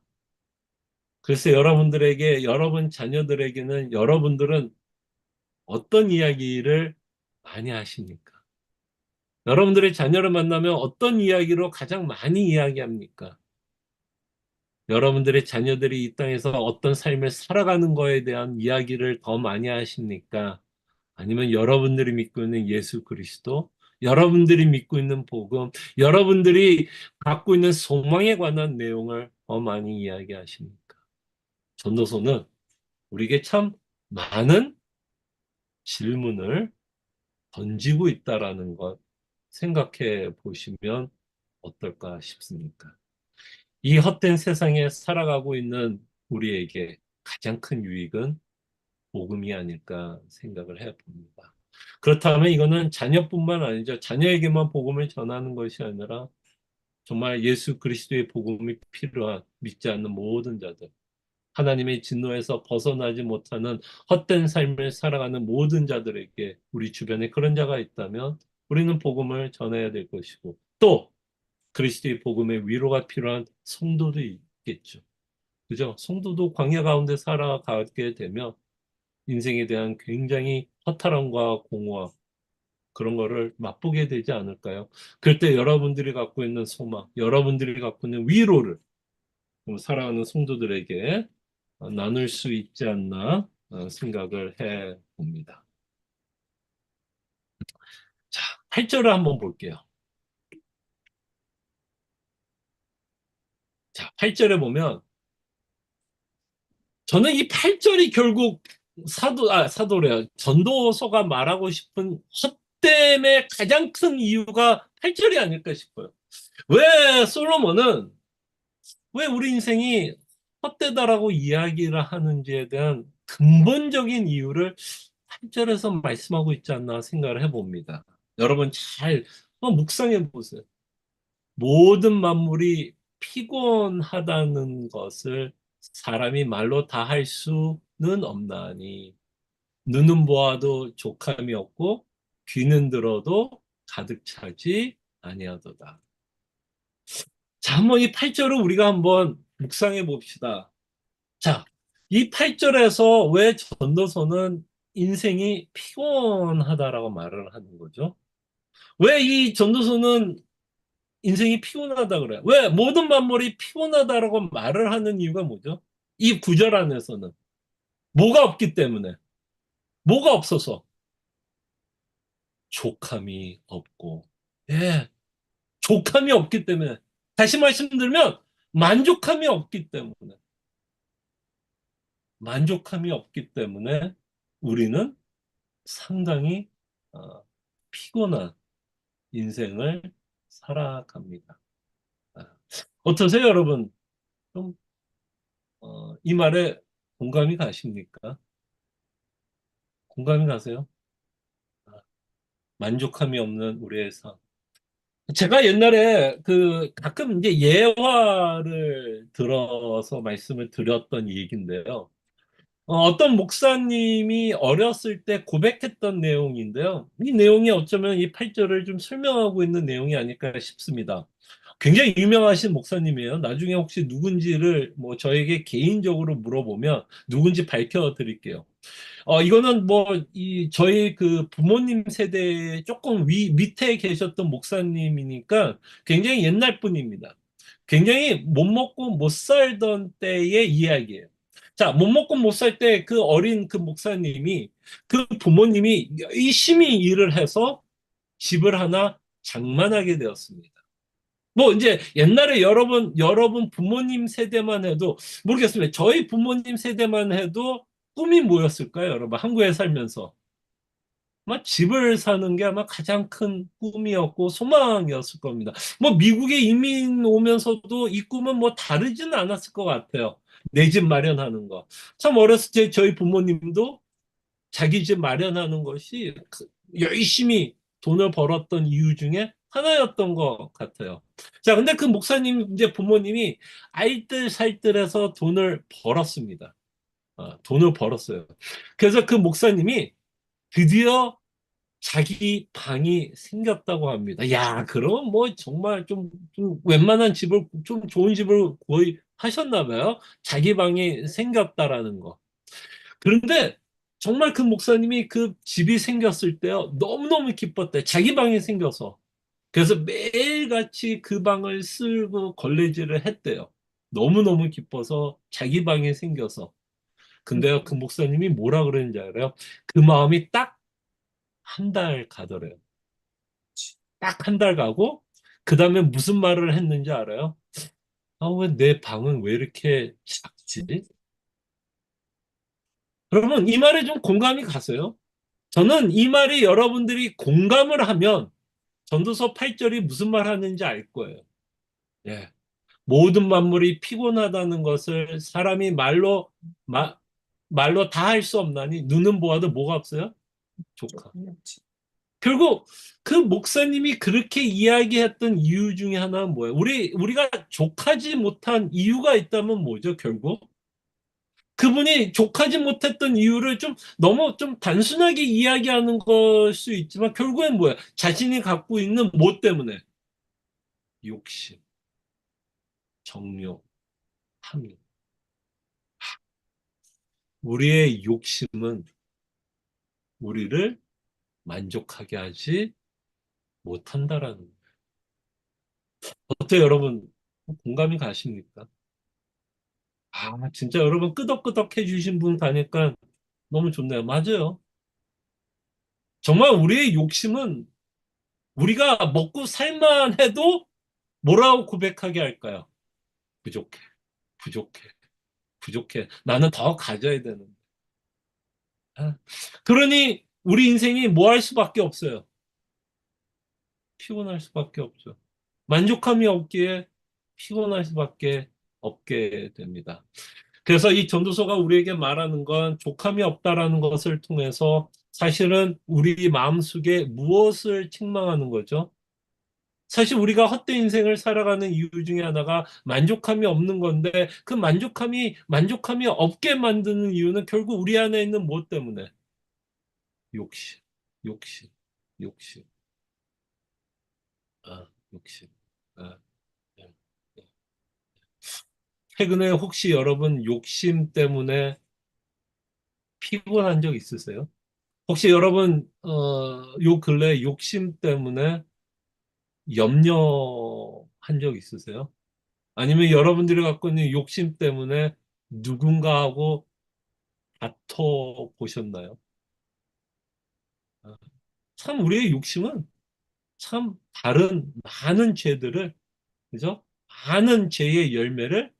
그래서 여러분들에게, 여러분 자녀들에게는 여러분들은 어떤 이야기를 많이 하십니까? 여러분들의 자녀를 만나면 어떤 이야기로 가장 많이 이야기합니까? 여러분들의 자녀들이 이 땅에서 어떤 삶을 살아가는 거에 대한 이야기를 더 많이 하십니까? 아니면 여러분들이 믿고 있는 예수 그리스도, 여러분들이 믿고 있는 복음, 여러분들이 갖고 있는 소망에 관한 내용을 더 많이 이야기하십니까? 전도서는 우리에게 참 많은 질문을 던지고 있다라는 것 생각해 보시면 어떨까 싶습니까? 이 헛된 세상에 살아가고 있는 우리에게 가장 큰 유익은 복음이 아닐까 생각을 해 봅니다. 그렇다면 이거는 자녀뿐만 아니죠. 자녀에게만 복음을 전하는 것이 아니라 정말 예수 그리스도의 복음이 필요한 믿지 않는 모든 자들, 하나님의 진노에서 벗어나지 못하는 헛된 삶을 살아가는 모든 자들에게 우리 주변에 그런 자가 있다면 우리는 복음을 전해야 될 것이고 또 그리스도의 복음의 위로가 필요한 성도도 있겠죠. 그죠? 성도도 광야 가운데 살아가게 되면 인생에 대한 굉장히 허탈함과 공허함, 그런 거를 맛보게 되지 않을까요? 그럴 때 여러분들이 갖고 있는 소망, 여러분들이 갖고 있는 위로를 사랑하는 성도들에게 나눌 수 있지 않나 생각을 해 봅니다. 자, 8절을 한번 볼게요. 자, 8절에 보면 저는 이 8절이 결국 사도래요. 전도서가 말하고 싶은 헛됨의 가장 큰 이유가 8절이 아닐까 싶어요. 왜 솔로몬은 왜 우리 인생이 헛되다라고 이야기를 하는지에 대한 근본적인 이유를 8절에서 말씀하고 있지 않나 생각을 해봅니다. 여러분 잘 묵상해 보세요. 모든 만물이 피곤하다는 것을 사람이 말로 다 할 수는 없나니 눈은 보아도 족함이 없고 귀는 들어도 가득 차지 아니하도다. 자, 한번 이 8절을 우리가 한번 묵상해 봅시다. 자, 이 8절에서 왜 전도서는 인생이 피곤하다라고 말을 하는 거죠? 왜 이 전도서는 인생이 피곤하다 그래요? 왜 모든 만물이 피곤하다라고 말을 하는 이유가 뭐죠? 이 구절 안에서는 뭐가 없기 때문에, 뭐가 없어서 족함이 없고, 예, 족함이 없기 때문에, 다시 말씀드리면 만족함이 없기 때문에, 만족함이 없기 때문에 우리는 상당히 피곤한 인생을 살아갑니다. 아, 어떠세요, 여러분? 좀, 이 말에 공감이 가십니까? 공감이 가세요? 아, 만족함이 없는 우리의 삶. 제가 옛날에 그 가끔 이제 예화를 들어서 말씀을 드렸던 얘기인데요. 어떤 목사님이 어렸을 때 고백했던 내용인데요. 이 내용이 어쩌면 이 8절을 좀 설명하고 있는 내용이 아닐까 싶습니다. 굉장히 유명하신 목사님이에요. 나중에 혹시 누군지를 뭐 저에게 개인적으로 물어보면 누군지 밝혀 드릴게요. 이거는 뭐, 저희 그 부모님 세대 조금 밑에 계셨던 목사님이니까 굉장히 옛날 분입니다. 굉장히 못 먹고 못 살던 때의 이야기예요. 자, 못 먹고 못 살 때 그 어린 그 목사님이 그 부모님이 열심히 일을 해서 집을 하나 장만하게 되었습니다. 뭐 이제 옛날에 여러분 부모님 세대만 해도 모르겠습니다. 저희 부모님 세대만 해도 꿈이 뭐였을까요, 여러분? 한국에 살면서 아마 집을 사는 게 아마 가장 큰 꿈이었고 소망이었을 겁니다. 뭐 미국에 이민 오면서도 이 꿈은 뭐 다르지는 않았을 것 같아요. 내 집 마련하는 거. 참 어렸을 때 저희 부모님도 자기 집 마련하는 것이 열심히 돈을 벌었던 이유 중에 하나였던 것 같아요. 자, 근데 그 목사님, 이제 부모님이 알뜰살뜰해서 돈을 벌었습니다. 돈을 벌었어요. 그래서 그 목사님이 드디어 자기 방이 생겼다고 합니다. 야, 그럼 뭐 정말 좀 웬만한 집을, 좀 좋은 집을 거의 하셨나 봐요. 자기 방이 생겼다라는 거. 그런데 정말 그 목사님이 그 집이 생겼을 때요, 너무너무 기뻤대. 자기 방이 생겨서. 그래서 매일같이 그 방을 쓸고 걸레질을 했대요. 너무너무 기뻐서 자기 방이 생겨서. 근데요, 그 목사님이 뭐라 그러는지 알아요? 그 마음이 딱 한 달 가더래요. 딱 한 달 가고, 그 다음에 무슨 말을 했는지 알아요? 아, 왜 내 방은 왜 이렇게 작지? 그러면 이 말에 좀 공감이 갔어요? 저는 이 말이 여러분들이 공감을 하면 전도서 8절이 무슨 말 하는지 알 거예요. 예. 모든 만물이 피곤하다는 것을 사람이 말로 다 할 수 없나니 눈은 보아도 뭐가 없어요? 조카. 결국 그 목사님이 그렇게 이야기했던 이유 중에 하나는 뭐예요? 우리가 족하지 못한 이유가 있다면 뭐죠, 결국? 그분이 족하지 못했던 이유를 좀 너무 좀 단순하게 이야기하는 걸 수 있지만 결국엔 뭐야? 자신이 갖고 있는 뭐 때문에? 욕심, 정욕, 탐욕. 우리의 욕심은 우리를 만족하게 하지 못한다라는 거예요. 어때요, 여러분? 공감이 가십니까? 진짜 여러분 끄덕끄덕 해주신 분 가니까 너무 좋네요. 맞아요. 정말 우리의 욕심은 우리가 먹고 살만 해도 뭐라고 고백하게 할까요? 부족해, 부족해, 부족해. 나는 더 가져야 되는데. 아, 그러니 우리 인생이 뭐 할 수밖에 없어요. 피곤할 수밖에 없죠. 만족함이 없기에 피곤할 수밖에 없게 됩니다. 그래서 이 전도서가 우리에게 말하는 건 족함이 없다라는 것을 통해서 사실은 우리 마음속에 무엇을 책망하는 거죠? 사실 우리가 헛된 인생을 살아가는 이유 중에 하나가 만족함이 없는 건데 그 만족함이 없게 만드는 이유는 결국 우리 안에 있는 무엇 때문에? 욕심, 욕심, 욕심, 욕심. 아, 네. 최근에 혹시 여러분 욕심 때문에 피곤한 적 있으세요? 혹시 여러분 요 근래 욕심 때문에 염려한 적 있으세요? 아니면 여러분들이 갖고 있는 욕심 때문에 누군가하고 다퉈 보셨나요? 아, 참 우리의 욕심은 참 다른 많은 죄들을, 그죠? 많은 죄의 열매를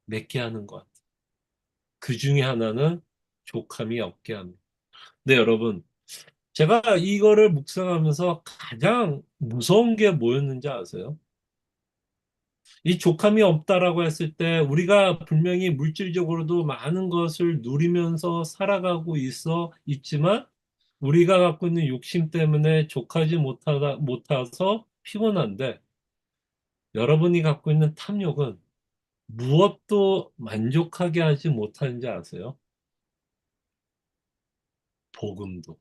맺게 하는 것. 그 중에 하나는 족함이 없게 합니다. 네, 여러분. 제가 이거를 묵상하면서 가장 무서운 게 뭐였는지 아세요? 이 족함이 없다라고 했을 때 우리가 분명히 물질적으로도 많은 것을 누리면서 살아가고 있지만 우리가 갖고 있는 욕심 때문에 족하지 못해서 피곤한데 여러분이 갖고 있는 탐욕은 무엇도 만족하게 하지 못하는지 아세요? 복음도.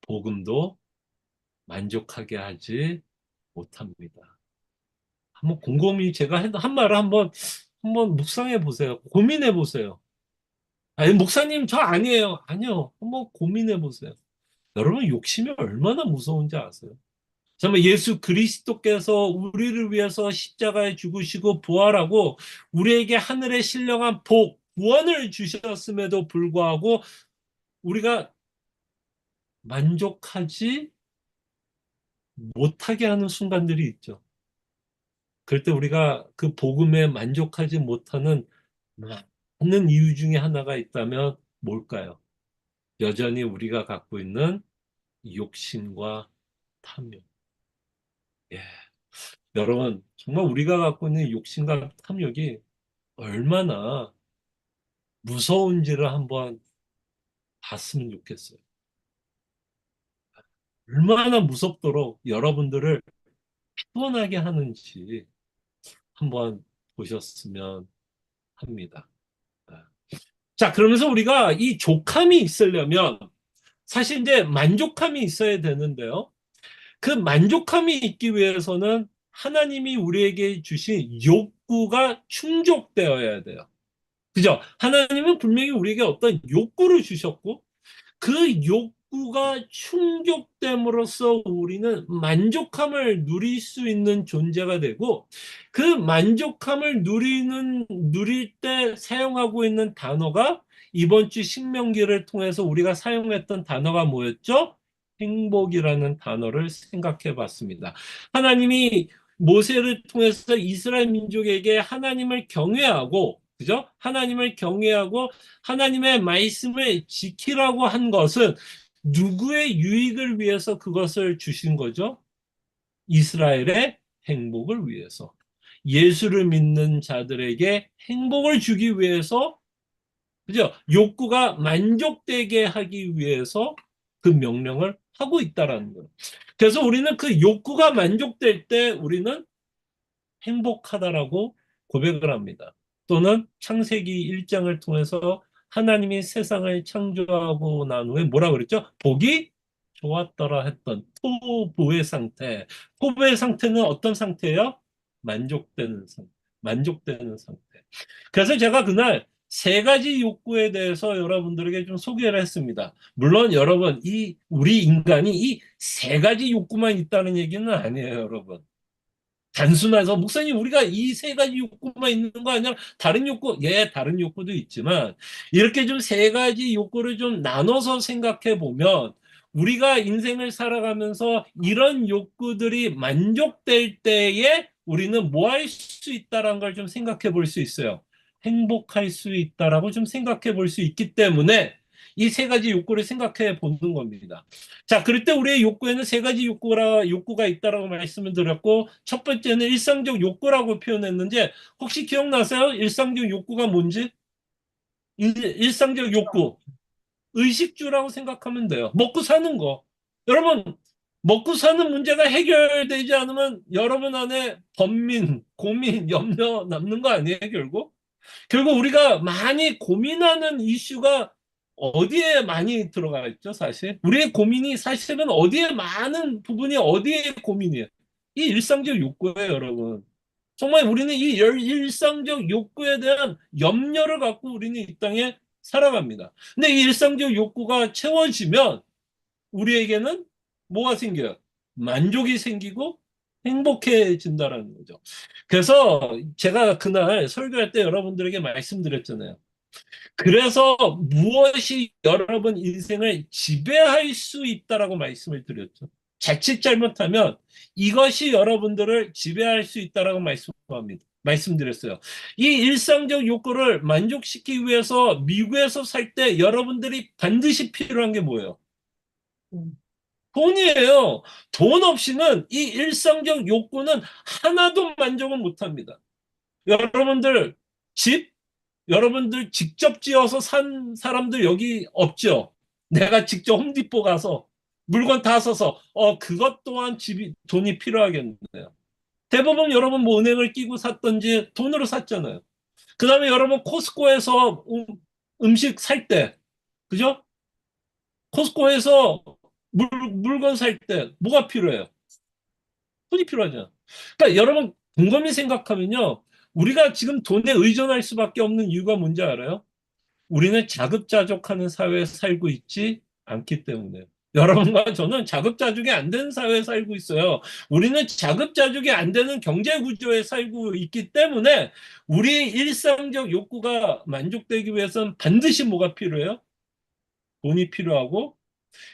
복음도 만족하게 하지 못합니다. 한번 곰곰이 제가 한 말을 한번 묵상해 보세요. 고민해 보세요. 아니, 목사님, 저 아니에요. 아니요. 한번 고민해 보세요. 여러분, 욕심이 얼마나 무서운지 아세요? 정말 예수 그리스도께서 우리를 위해서 십자가에 죽으시고 부활하고 우리에게 하늘의 신령한 구원을 주셨음에도 불구하고 우리가 만족하지 못하게 하는 순간들이 있죠. 그럴 때 우리가 그 복음에 만족하지 못하는 많은 이유 중에 하나가 있다면 뭘까요? 여전히 우리가 갖고 있는 욕심과 탐욕. 예. 여러분, 정말 우리가 갖고 있는 욕심과 탐욕이 얼마나 무서운지를 한번 봤으면 좋겠어요. 얼마나 무섭도록 여러분들을 피곤하게 하는지 한번 보셨으면 합니다. 자, 그러면서 우리가 이 족함이 있으려면 사실 이제 만족함이 있어야 되는데요. 그 만족함이 있기 위해서는 하나님이 우리에게 주신 욕구가 충족되어야 돼요. 그죠? 하나님은 분명히 우리에게 어떤 욕구를 주셨고, 그 욕구가 충족됨으로써 우리는 만족함을 누릴 수 있는 존재가 되고, 그 만족함을 누릴 때 사용하고 있는 단어가 이번 주 신명기를 통해서 우리가 사용했던 단어가 뭐였죠? 행복이라는 단어를 생각해 봤습니다. 하나님이 모세를 통해서 이스라엘 민족에게 하나님을 경외하고, 그죠? 하나님을 경외하고 하나님의 말씀을 지키라고 한 것은 누구의 유익을 위해서 그것을 주신 거죠? 이스라엘의 행복을 위해서. 예수를 믿는 자들에게 행복을 주기 위해서, 그죠? 욕구가 만족되게 하기 위해서 그 명령을 하고 있다라는 거예요. 그래서 우리는 그 욕구가 만족될 때 우리는 행복하다라고 고백을 합니다. 또는 창세기 1장을 통해서 하나님이 세상을 창조하고 난 후에 뭐라 그랬죠? 복이 좋았더라 했던 토부의 상태. 토부의 상태는 어떤 상태예요? 만족되는 상태. 만족되는 상태. 그래서 제가 그날 세 가지 욕구에 대해서 여러분들에게 좀 소개를 했습니다. 물론 여러분, 우리 인간이 이 세 가지 욕구만 있다는 얘기는 아니에요, 여러분. 단순해서 목사님 우리가 이 세 가지 욕구만 있는 거 아니야? 다른 욕구, 예, 다른 욕구도 있지만 이렇게 좀 세 가지 욕구를 좀 나눠서 생각해 보면 우리가 인생을 살아가면서 이런 욕구들이 만족될 때에 우리는 뭐 할 수 있다라는 걸 좀 생각해 볼 수 있어요. 행복할 수 있다라고 좀 생각해 볼 수 있기 때문에 이 세 가지 욕구를 생각해 보는 겁니다. 자, 그럴 때 우리의 욕구에는 세 가지 욕구가 있다라고 말씀을 드렸고, 첫 번째는 일상적 욕구라고 표현했는데, 혹시 기억나세요? 일상적 욕구가 뭔지? 일상적 욕구. 의식주라고 생각하면 돼요. 먹고 사는 거. 여러분, 먹고 사는 문제가 해결되지 않으면 여러분 안에 번민, 고민, 염려 남는 거 아니에요, 결국? 결국 우리가 많이 고민하는 이슈가 어디에 많이 들어가 있죠, 사실? 우리의 고민이 사실은 어디에 많은 부분이 어디에 고민이에요? 이 일상적 욕구예요, 여러분. 정말 우리는 이 일상적 욕구에 대한 염려를 갖고 우리는 이 땅에 살아갑니다. 근데 이 일상적 욕구가 채워지면 우리에게는 뭐가 생겨요? 만족이 생기고 행복해진다라는 거죠. 그래서 제가 그날 설교할 때 여러분들에게 말씀드렸잖아요. 그래서 무엇이 여러분 인생을 지배할 수 있다라고 말씀을 드렸죠. 자칫 잘못하면 이것이 여러분들을 지배할 수 있다라고 말씀드렸어요. 이 일상적 욕구를 만족시키기 위해서 미국에서 살 때 여러분들이 반드시 필요한 게 뭐예요? 돈이에요. 돈 없이는 이 일상적 욕구는 하나도 만족을 못 합니다. 여러분들 집, 여러분들 직접 지어서 산 사람들 여기 없죠? 내가 직접 홈디포 가서 물건 다 사서 그것 또한 돈이 필요하겠네요. 대부분 여러분 뭐 은행을 끼고 샀던지 돈으로 샀잖아요. 그 다음에 여러분 코스코에서 음식 살 때, 그죠? 코스코에서 물건 살 때 뭐가 필요해요? 돈이 필요하잖아. 그러니까 여러분 곰곰이 생각하면요. 우리가 지금 돈에 의존할 수밖에 없는 이유가 뭔지 알아요? 우리는 자급자족하는 사회에 살고 있지 않기 때문에. 여러분과 저는 자급자족이 안 되는 사회에 살고 있어요. 우리는 자급자족이 안 되는 경제 구조에 살고 있기 때문에 우리의 일상적 욕구가 만족되기 위해서는 반드시 뭐가 필요해요? 돈이 필요하고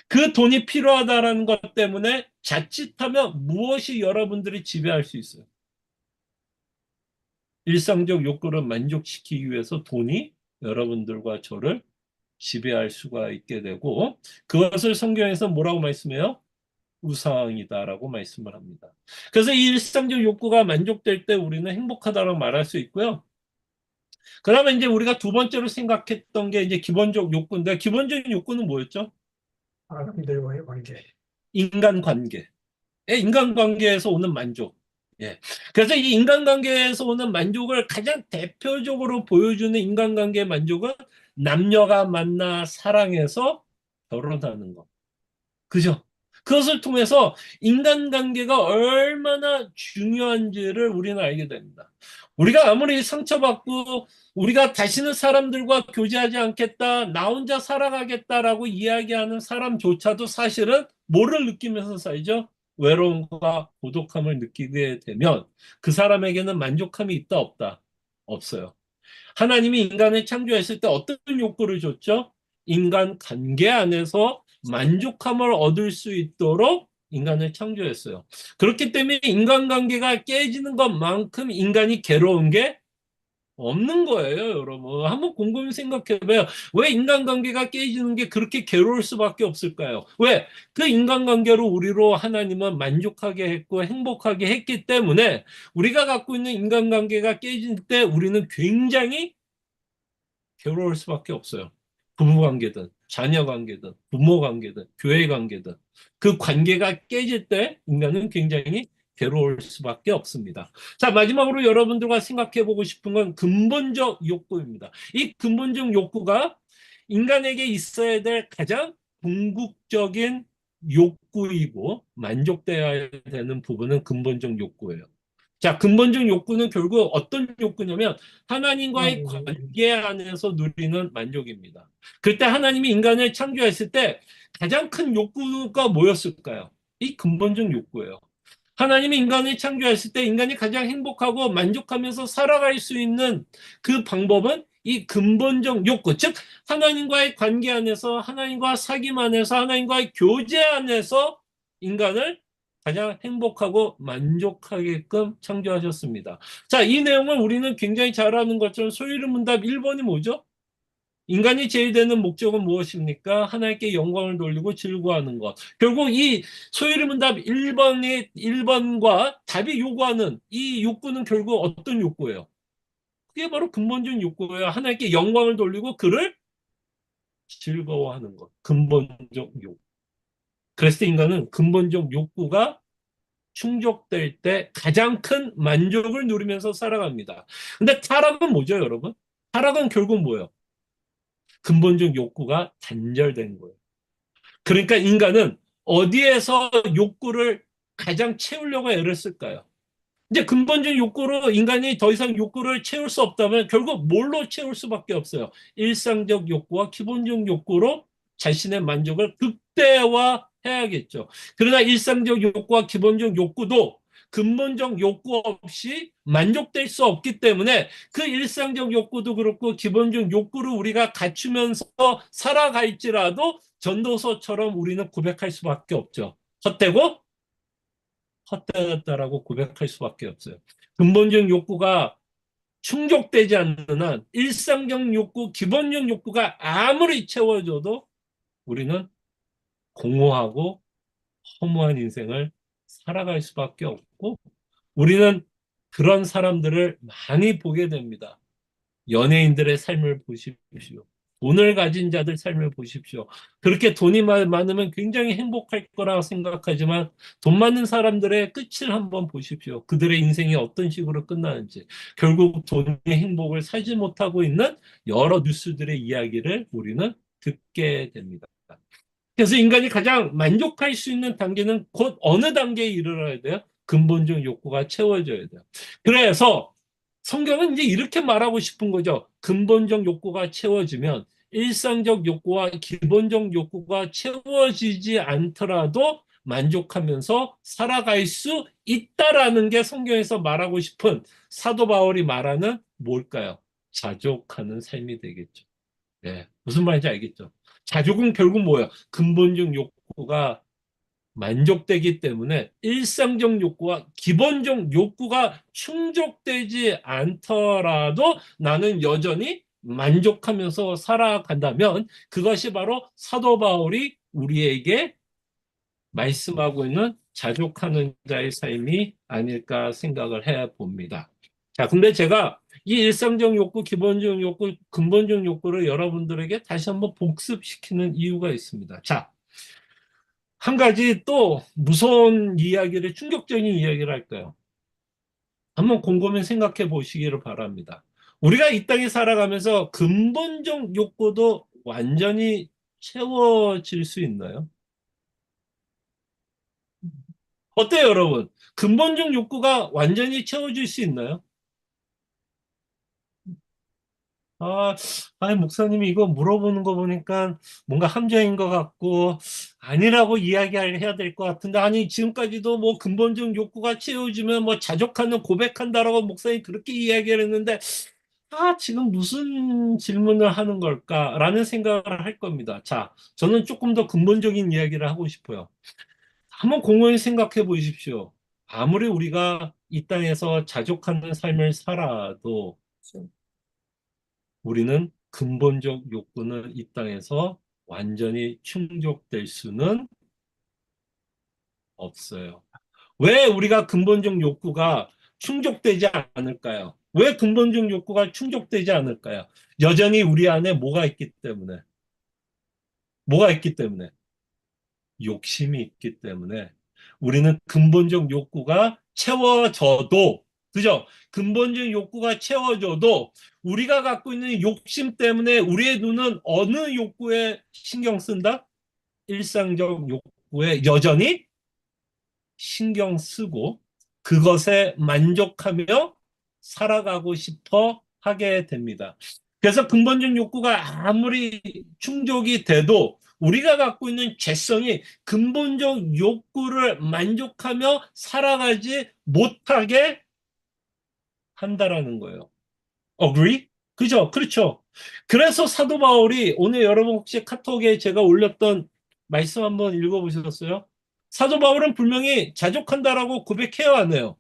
그 돈이 필요하다라는 것 때문에 자칫하면 무엇이 여러분들이 지배할 수 있어요? 일상적 욕구를 만족시키기 위해서 돈이 여러분들과 저를 지배할 수가 있게 되고 그것을 성경에서 뭐라고 말씀해요? 우상이다라고 말씀을 합니다. 그래서 이 일상적 욕구가 만족될 때 우리는 행복하다고 말할 수 있고요. 그러면 이제 우리가 두 번째로 생각했던 게 이제 기본적 욕구인데 기본적인 욕구는 뭐였죠?
사람들과의 관계.
인간관계. 인간관계에서 오는 만족. 예. 그래서 이 인간관계에서 오는 만족을 가장 대표적으로 보여주는 인간관계 만족은 남녀가 만나 사랑해서 결혼하는 것. 그죠? 그것을 통해서 인간관계가 얼마나 중요한지를 우리는 알게 됩니다. 우리가 아무리 상처받고 우리가 다시는 사람들과 교제하지 않겠다, 나 혼자 살아가겠다라고 이야기하는 사람조차도 사실은 뭐를 느끼면서 살죠? 외로움과 고독함을 느끼게 되면 그 사람에게는 만족함이 있다, 없다? 없어요. 하나님이 인간을 창조했을 때 어떤 욕구를 줬죠? 인간 관계 안에서 만족함을 얻을 수 있도록 인간을 창조했어요. 그렇기 때문에 인간관계가 깨지는 것만큼 인간이 괴로운 게 없는 거예요, 여러분. 한번 곰곰이 생각해봐요. 왜 인간관계가 깨지는 게 그렇게 괴로울 수밖에 없을까요? 왜? 그 인간관계로 우리로 하나님은 만족하게 했고 행복하게 했기 때문에 우리가 갖고 있는 인간관계가 깨질 때 우리는 굉장히 괴로울 수밖에 없어요. 부부 관계든, 자녀 관계든, 부모 관계든, 교회 관계든. 그 관계가 깨질 때 인간은 굉장히 괴로울 수밖에 없습니다. 자, 마지막으로 여러분들과 생각해 보고 싶은 건 근본적 욕구입니다. 이 근본적 욕구가 인간에게 있어야 될 가장 궁극적인 욕구이고 만족되어야 되는 부분은 근본적 욕구예요. 자, 근본적 욕구는 결국 어떤 욕구냐면 하나님과의
하나님과의
관계 안에서 누리는 만족입니다. 그때 하나님이 인간을 창조했을 때 가장 큰 욕구가 뭐였을까요? 이 근본적 욕구예요. 하나님이 인간을 창조했을 때 인간이 가장 행복하고 만족하면서 살아갈 수 있는 그 방법은 이 근본적 욕구, 즉 하나님과의 관계 안에서 하나님과 사귐 안에서 하나님과의 교제 안에서 인간을 가장 행복하고 만족하게끔 창조하셨습니다. 자, 이 내용을 우리는 굉장히 잘 아는 것처럼 소위르문답 1번이 뭐죠? 인간이 제일 되는 목적은 무엇입니까? 하나님께 영광을 돌리고 즐거워하는 것. 결국 이 소위르문답 1번과 답이 요구하는 이 욕구는 결국 어떤 욕구예요? 그게 바로 근본적인 욕구예요. 하나님께 영광을 돌리고 그를 즐거워하는 것. 근본적 욕구. 그래서 인간은 근본적 욕구가 충족될 때 가장 큰 만족을 누리면서 살아갑니다. 근데 타락은 뭐죠, 여러분? 타락은 결국 뭐예요? 근본적 욕구가 단절된 거예요. 그러니까 인간은 어디에서 욕구를 가장 채우려고 애를 쓸까요? 이제 근본적 욕구로 인간이 더 이상 욕구를 채울 수 없다면 결국 뭘로 채울 수밖에 없어요. 일상적 욕구와 기본적 욕구로 자신의 만족을 극대화해야겠죠. 그러나 일상적 욕구와 기본적 욕구도 근본적 욕구 없이 만족될 수 없기 때문에 그 일상적 욕구도 그렇고 기본적 욕구를 우리가 갖추면서 살아갈지라도 전도서처럼 우리는 고백할 수밖에 없죠. 헛되고 헛되었다라고 고백할 수밖에 없어요. 근본적 욕구가 충족되지 않는 한 일상적 욕구, 기본적 욕구가 아무리 채워져도 우리는 공허하고 허무한 인생을 살아갈 수밖에 없고 우리는 그런 사람들을 많이 보게 됩니다. 연예인들의 삶을 보십시오. 돈을 가진 자들 삶을 보십시오. 그렇게 돈이 많으면 굉장히 행복할 거라고 생각하지만 돈 많은 사람들의 끝을 한번 보십시오. 그들의 인생이 어떤 식으로 끝나는지. 결국 돈의 행복을 사지 못하고 있는 여러 뉴스들의 이야기를 우리는 듣게 됩니다. 그래서 인간이 가장 만족할 수 있는 단계는 곧 어느 단계에 이르러야 돼요? 근본적 욕구가 채워져야 돼요. 그래서 성경은 이제 이렇게 말하고 싶은 거죠. 근본적 욕구가 채워지면 일상적 욕구와 기본적 욕구가 채워지지 않더라도 만족하면서 살아갈 수 있다라는 게 성경에서 말하고 싶은 사도 바울이 말하는 뭘까요? 자족하는 삶이 되겠죠. 네, 무슨 말인지 알겠죠? 자족은 결국 뭐예요? 근본적 욕구가 만족되기 때문에 일상적 욕구와 기본적 욕구가 충족되지 않더라도 나는 여전히 만족하면서 살아간다면 그것이 바로 사도 바울이 우리에게 말씀하고 있는 자족하는 자의 삶이 아닐까 생각을 해 봅니다. 자, 근데 제가 이 일상적 욕구, 기본적 욕구, 근본적 욕구를 여러분들에게 다시 한번 복습시키는 이유가 있습니다. 자, 한 가지 또 무서운 이야기를, 충격적인 이야기를 할까요? 한번 곰곰이 생각해 보시기를 바랍니다. 우리가 이 땅에 살아가면서 근본적 욕구도 완전히 채워질 수 있나요? 어때요, 여러분? 근본적 욕구가 완전히 채워질 수 있나요? 아, 아니, 목사님이 이거 물어보는 거 보니까 뭔가 함정인 것 같고, 아니라고 이야기해야 될 것 같은데, 아니, 지금까지도 뭐 근본적 욕구가 채워지면 뭐 자족하는 고백한다라고 목사님이 그렇게 이야기를 했는데, 아, 지금 무슨 질문을 하는 걸까라는 생각을 할 겁니다. 자, 저는 조금 더 근본적인 이야기를 하고 싶어요. 한번 공허히 생각해 보십시오. 아무리 우리가 이 땅에서 자족하는 삶을 살아도 우리는 근본적 욕구는 이 땅에서 완전히 충족될 수는 없어요. 왜 우리가 근본적 욕구가 충족되지 않을까요? 왜 근본적 욕구가 충족되지 않을까요? 여전히 우리 안에 뭐가 있기 때문에, 뭐가 있기 때문에, 욕심이 있기 때문에 우리는 근본적 욕구가 채워져도, 그죠? 근본적 욕구가 채워져도 우리가 갖고 있는 욕심 때문에 우리의 눈은 어느 욕구에 신경 쓴다? 일상적 욕구에 여전히 신경 쓰고 그것에 만족하며 살아가고 싶어 하게 됩니다. 그래서 근본적 욕구가 아무리 충족이 돼도 우리가 갖고 있는 죄성이 근본적 욕구를 만족하며 살아가지 못하게 한다라는 거예요. Agree? 그죠? 그렇죠. 그래서 사도 바울이 오늘 여러분 혹시 카톡에 제가 올렸던 말씀 한번 읽어보셨어요? 사도 바울은 분명히 자족한다라고 고백해요, 안 해요?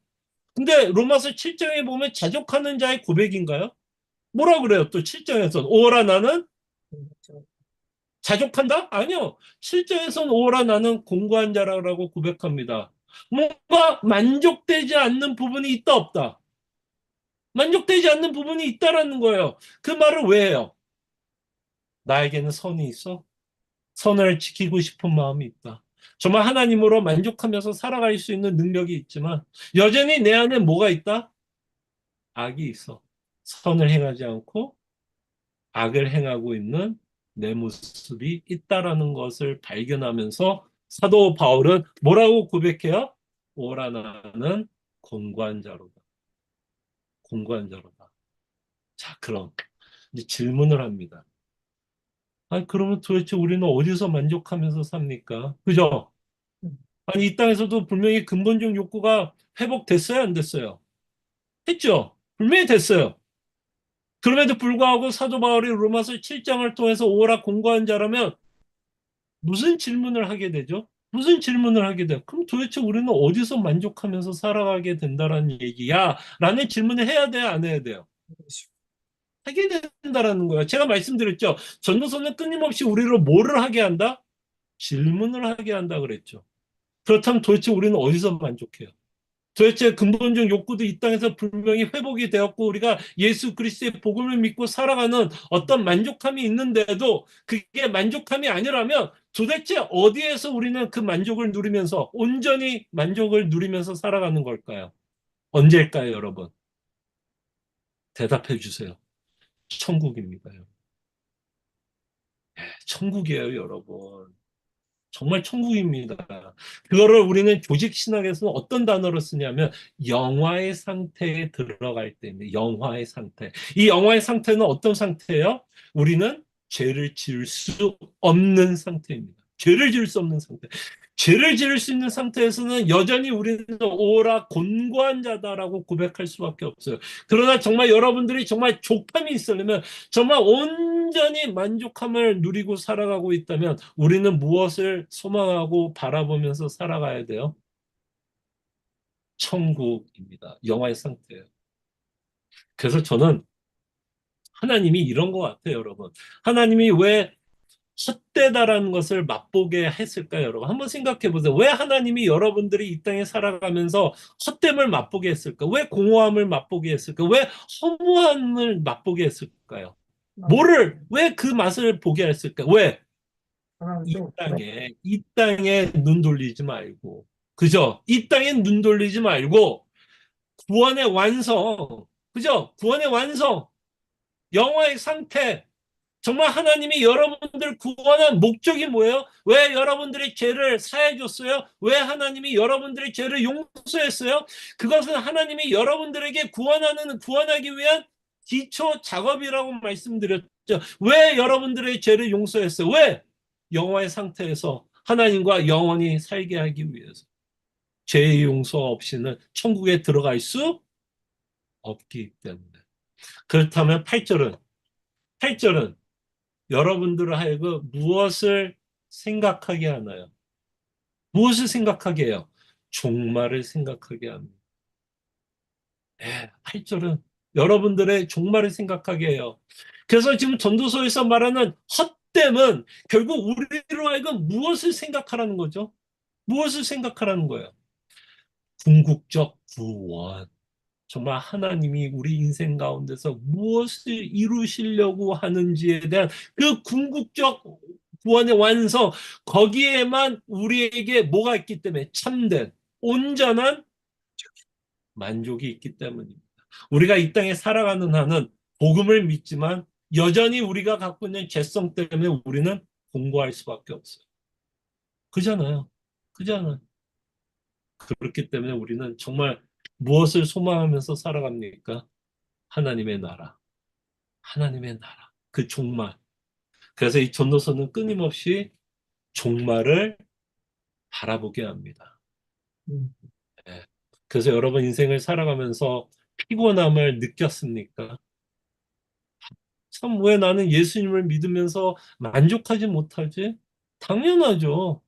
근데 로마서 7장에 보면 자족하는 자의 고백인가요? 뭐라 그래요? 또 7장에서는 오라 나는 자족한다? 아니요. 7장에서는 오라 나는 공고한 자라고 고백합니다. 뭔가 만족되지 않는 부분이 있다 없다. 만족되지 않는 부분이 있다라는 거예요. 그 말을 왜 해요? 나에게는 선이 있어. 선을 지키고 싶은 마음이 있다. 정말 하나님으로 만족하면서 살아갈 수 있는 능력이 있지만 여전히 내 안에 뭐가 있다? 악이 있어. 선을 행하지 않고 악을 행하고 있는 내 모습이 있다라는 것을 발견하면서 사도 바울은 뭐라고 고백해요? 오라 나는 공관자로다. 공관자로다. 자, 그럼 이제 질문을 합니다. 아니, 그러면 도대체 우리는 어디서 만족하면서 삽니까? 그죠? 아니, 이 땅에서도 분명히 근본적 욕구가 회복됐어요, 안 됐어요? 했죠? 분명히 됐어요. 그럼에도 불구하고 사도 바울이 로마서 7장을 통해서 오라 공고한 자라면 무슨 질문을 하게 되죠? 무슨 질문을 하게 돼요? 그럼 도대체 우리는 어디서 만족하면서 살아가게 된다라는 얘기야? 라는 질문을 해야 돼요, 안 해야 돼요? 하게 된다라는 거예요. 제가 말씀드렸죠. 전도서는 끊임없이 우리를 뭐를 하게 한다? 질문을 하게 한다 그랬죠. 그렇다면 도대체 우리는 어디서 만족해요? 도대체 근본적 욕구도 이 땅에서 분명히 회복이 되었고 우리가 예수 그리스도의 복음을 믿고 살아가는 어떤 만족함이 있는데도 그게 만족함이 아니라면 도대체 어디에서 우리는 그 만족을 누리면서 온전히 만족을 누리면서 살아가는 걸까요? 언제일까요, 여러분? 대답해 주세요. 천국입니다요. 천국이에요, 여러분. 정말 천국입니다. 그거를 우리는 조직 신학에서는 어떤 단어로 쓰냐면 영화의 상태에 들어갈 때입니다. 영화의 상태. 이 영화의 상태는 어떤 상태예요? 우리는 죄를 지을 수 없는 상태입니다. 죄를 지을 수 없는 상태. 죄를 지을 수 있는 상태에서는 여전히 우리는 오라 곤고한 자다라고 고백할 수밖에 없어요. 그러나 정말 여러분들이 정말 족함이 있으려면 정말 온전히 만족함을 누리고 살아가고 있다면 우리는 무엇을 소망하고 바라보면서 살아가야 돼요? 천국입니다. 영화의 상태예요. 그래서 저는 하나님이 이런 것 같아요, 여러분. 하나님이 왜 헛되다라는 것을 맛보게 했을까요, 여러분? 한번 생각해 보세요. 왜 하나님이 여러분들이 이 땅에 살아가면서 헛됨을 맛보게 했을까? 왜 공허함을 맛보게 했을까? 왜 허무함을 맛보게 했을까요? 왜 그 맛을 보게 했을까? 왜?
하나는
이
좀 부러
땅에, 이 땅에 눈 돌리지 말고, 그죠? 이 땅에 눈 돌리지 말고, 구원의 완성, 그죠? 구원의 완성, 영화의 상태, 정말 하나님이 여러분들 구원한 목적이 뭐예요? 왜 여러분들의 죄를 사해 줬어요? 왜 하나님이 여러분들의 죄를 용서했어요? 그것은 하나님이 여러분들에게 구원하기 위한 기초 작업이라고 말씀드렸죠. 왜 여러분들의 죄를 용서했어요? 왜? 영화의 상태에서 하나님과 영원히 살게 하기 위해서. 죄의 용서 없이는 천국에 들어갈 수 없기 때문에. 그렇다면 8절은 여러분들을 하여금 무엇을 생각하게 하나요? 무엇을 생각하게 해요? 종말을 생각하게 합니다. 8절은 여러분들의 종말을 생각하게 해요. 그래서 지금 전도서에서 말하는 헛됨은 결국 우리로 하여금 무엇을 생각하라는 거죠? 무엇을 생각하라는 거예요? 궁극적 구원. 정말 하나님이 우리 인생 가운데서 무엇을 이루시려고 하는지에 대한 그 궁극적 구원의 완성, 거기에만 우리에게 뭐가 있기 때문에 참된, 온전한 만족이 있기 때문입니다. 우리가 이 땅에 살아가는 한은 복음을 믿지만 여전히 우리가 갖고 있는 죄성 때문에 우리는 공고할 수밖에 없어요. 그잖아요. 그잖아요. 그렇기 때문에 우리는 정말 무엇을 소망하면서 살아갑니까? 하나님의 나라. 하나님의 나라, 그 종말. 그래서 이 전도서는 끊임없이 종말을 바라보게 합니다.
음,
예. 그래서 여러분 인생을 살아가면서 피곤함을 느꼈습니까? 참, 왜 나는 예수님을 믿으면서 만족하지 못하지? 당연하죠.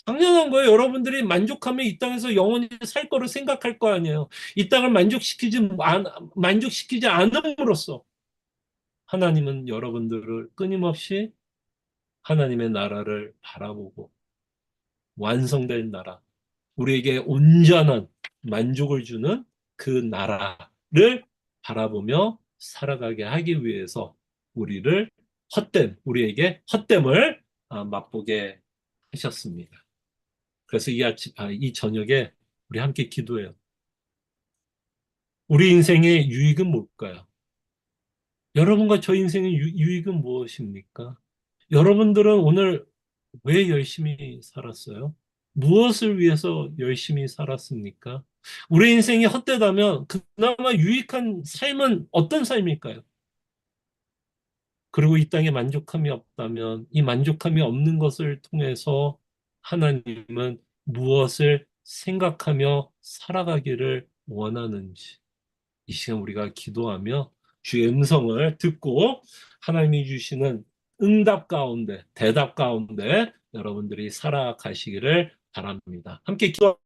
당연한 거예요. 여러분들이 만족하면 이 땅에서 영원히 살 거를 생각할 거 아니에요. 이 땅을 만족시키지 않음으로써 하나님은 여러분들을 끊임없이 하나님의 나라를 바라보고 완성된 나라, 우리에게 온전한 만족을 주는 그 나라를 바라보며 살아가게 하기 위해서 우리에게 헛됨을 맛보게 하셨습니다. 그래서 이 저녁에 우리 함께 기도해요. 우리 인생의 유익은 뭘까요? 여러분과 저 인생의 유익은 무엇입니까? 여러분들은 오늘 왜 열심히 살았어요? 무엇을 위해서 열심히 살았습니까? 우리 인생이 헛되다면 그나마 유익한 삶은 어떤 삶일까요? 그리고 이 땅에 만족함이 없다면 이 만족함이 없는 것을 통해서 하나님은 무엇을 생각하며 살아가기를 원하는지 이 시간 우리가 기도하며 주의 음성을 듣고 하나님이 주시는 응답 가운데, 대답 가운데 여러분들이 살아가시기를 바랍니다. 함께 기도.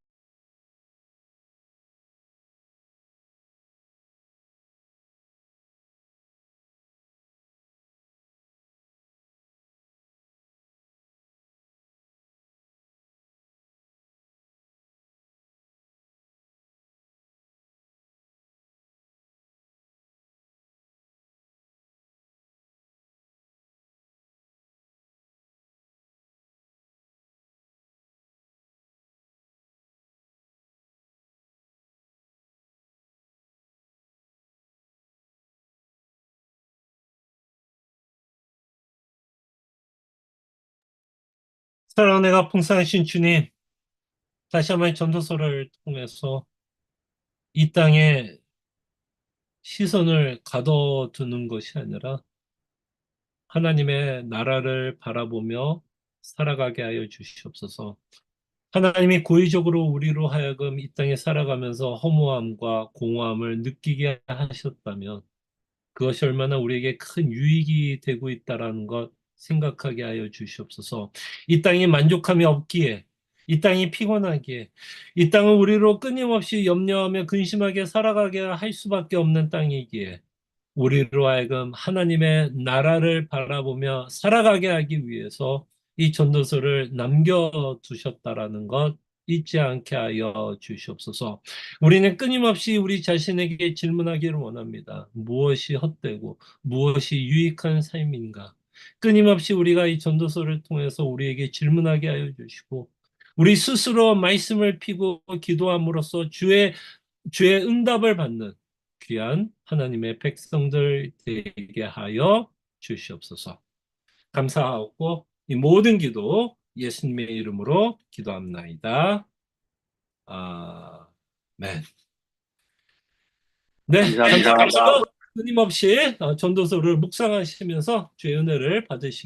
사랑하는 내가 풍성하신 주님, 다시 한번 전도서를 통해서 이 땅에 시선을 가둬두는 것이 아니라 하나님의 나라를 바라보며 살아가게 하여 주시옵소서. 하나님이 고의적으로 우리로 하여금 이 땅에 살아가면서 허무함과 공허함을 느끼게 하셨다면 그것이 얼마나 우리에게 큰 유익이 되고 있다라는 것 생각하게 하여 주시옵소서. 이 땅이 만족함이 없기에, 이 땅이 피곤하기에, 이 땅은 우리로 끊임없이 염려하며 근심하게 살아가게 할 수밖에 없는 땅이기에 우리로 하여금 하나님의 나라를 바라보며 살아가게 하기 위해서 이 전도서를 남겨두셨다라는 것 잊지 않게 하여 주시옵소서. 우리는 끊임없이 우리 자신에게 질문하기를 원합니다. 무엇이 헛되고 무엇이 유익한 삶인가? 끊임없이 우리가 이 전도서를 통해서 우리에게 질문하게 하여 주시고 우리 스스로 말씀을 피고 기도함으로써 주의 응답을 받는 귀한 하나님의 백성들 되게 하여 주시옵소서. 감사하고 이 모든 기도 예수님의 이름으로 기도합나이다. 아멘. 네,
감사합니다.
감사합니다. 끊임없이 전도서를 묵상하시면서 주의 은혜를 받으시기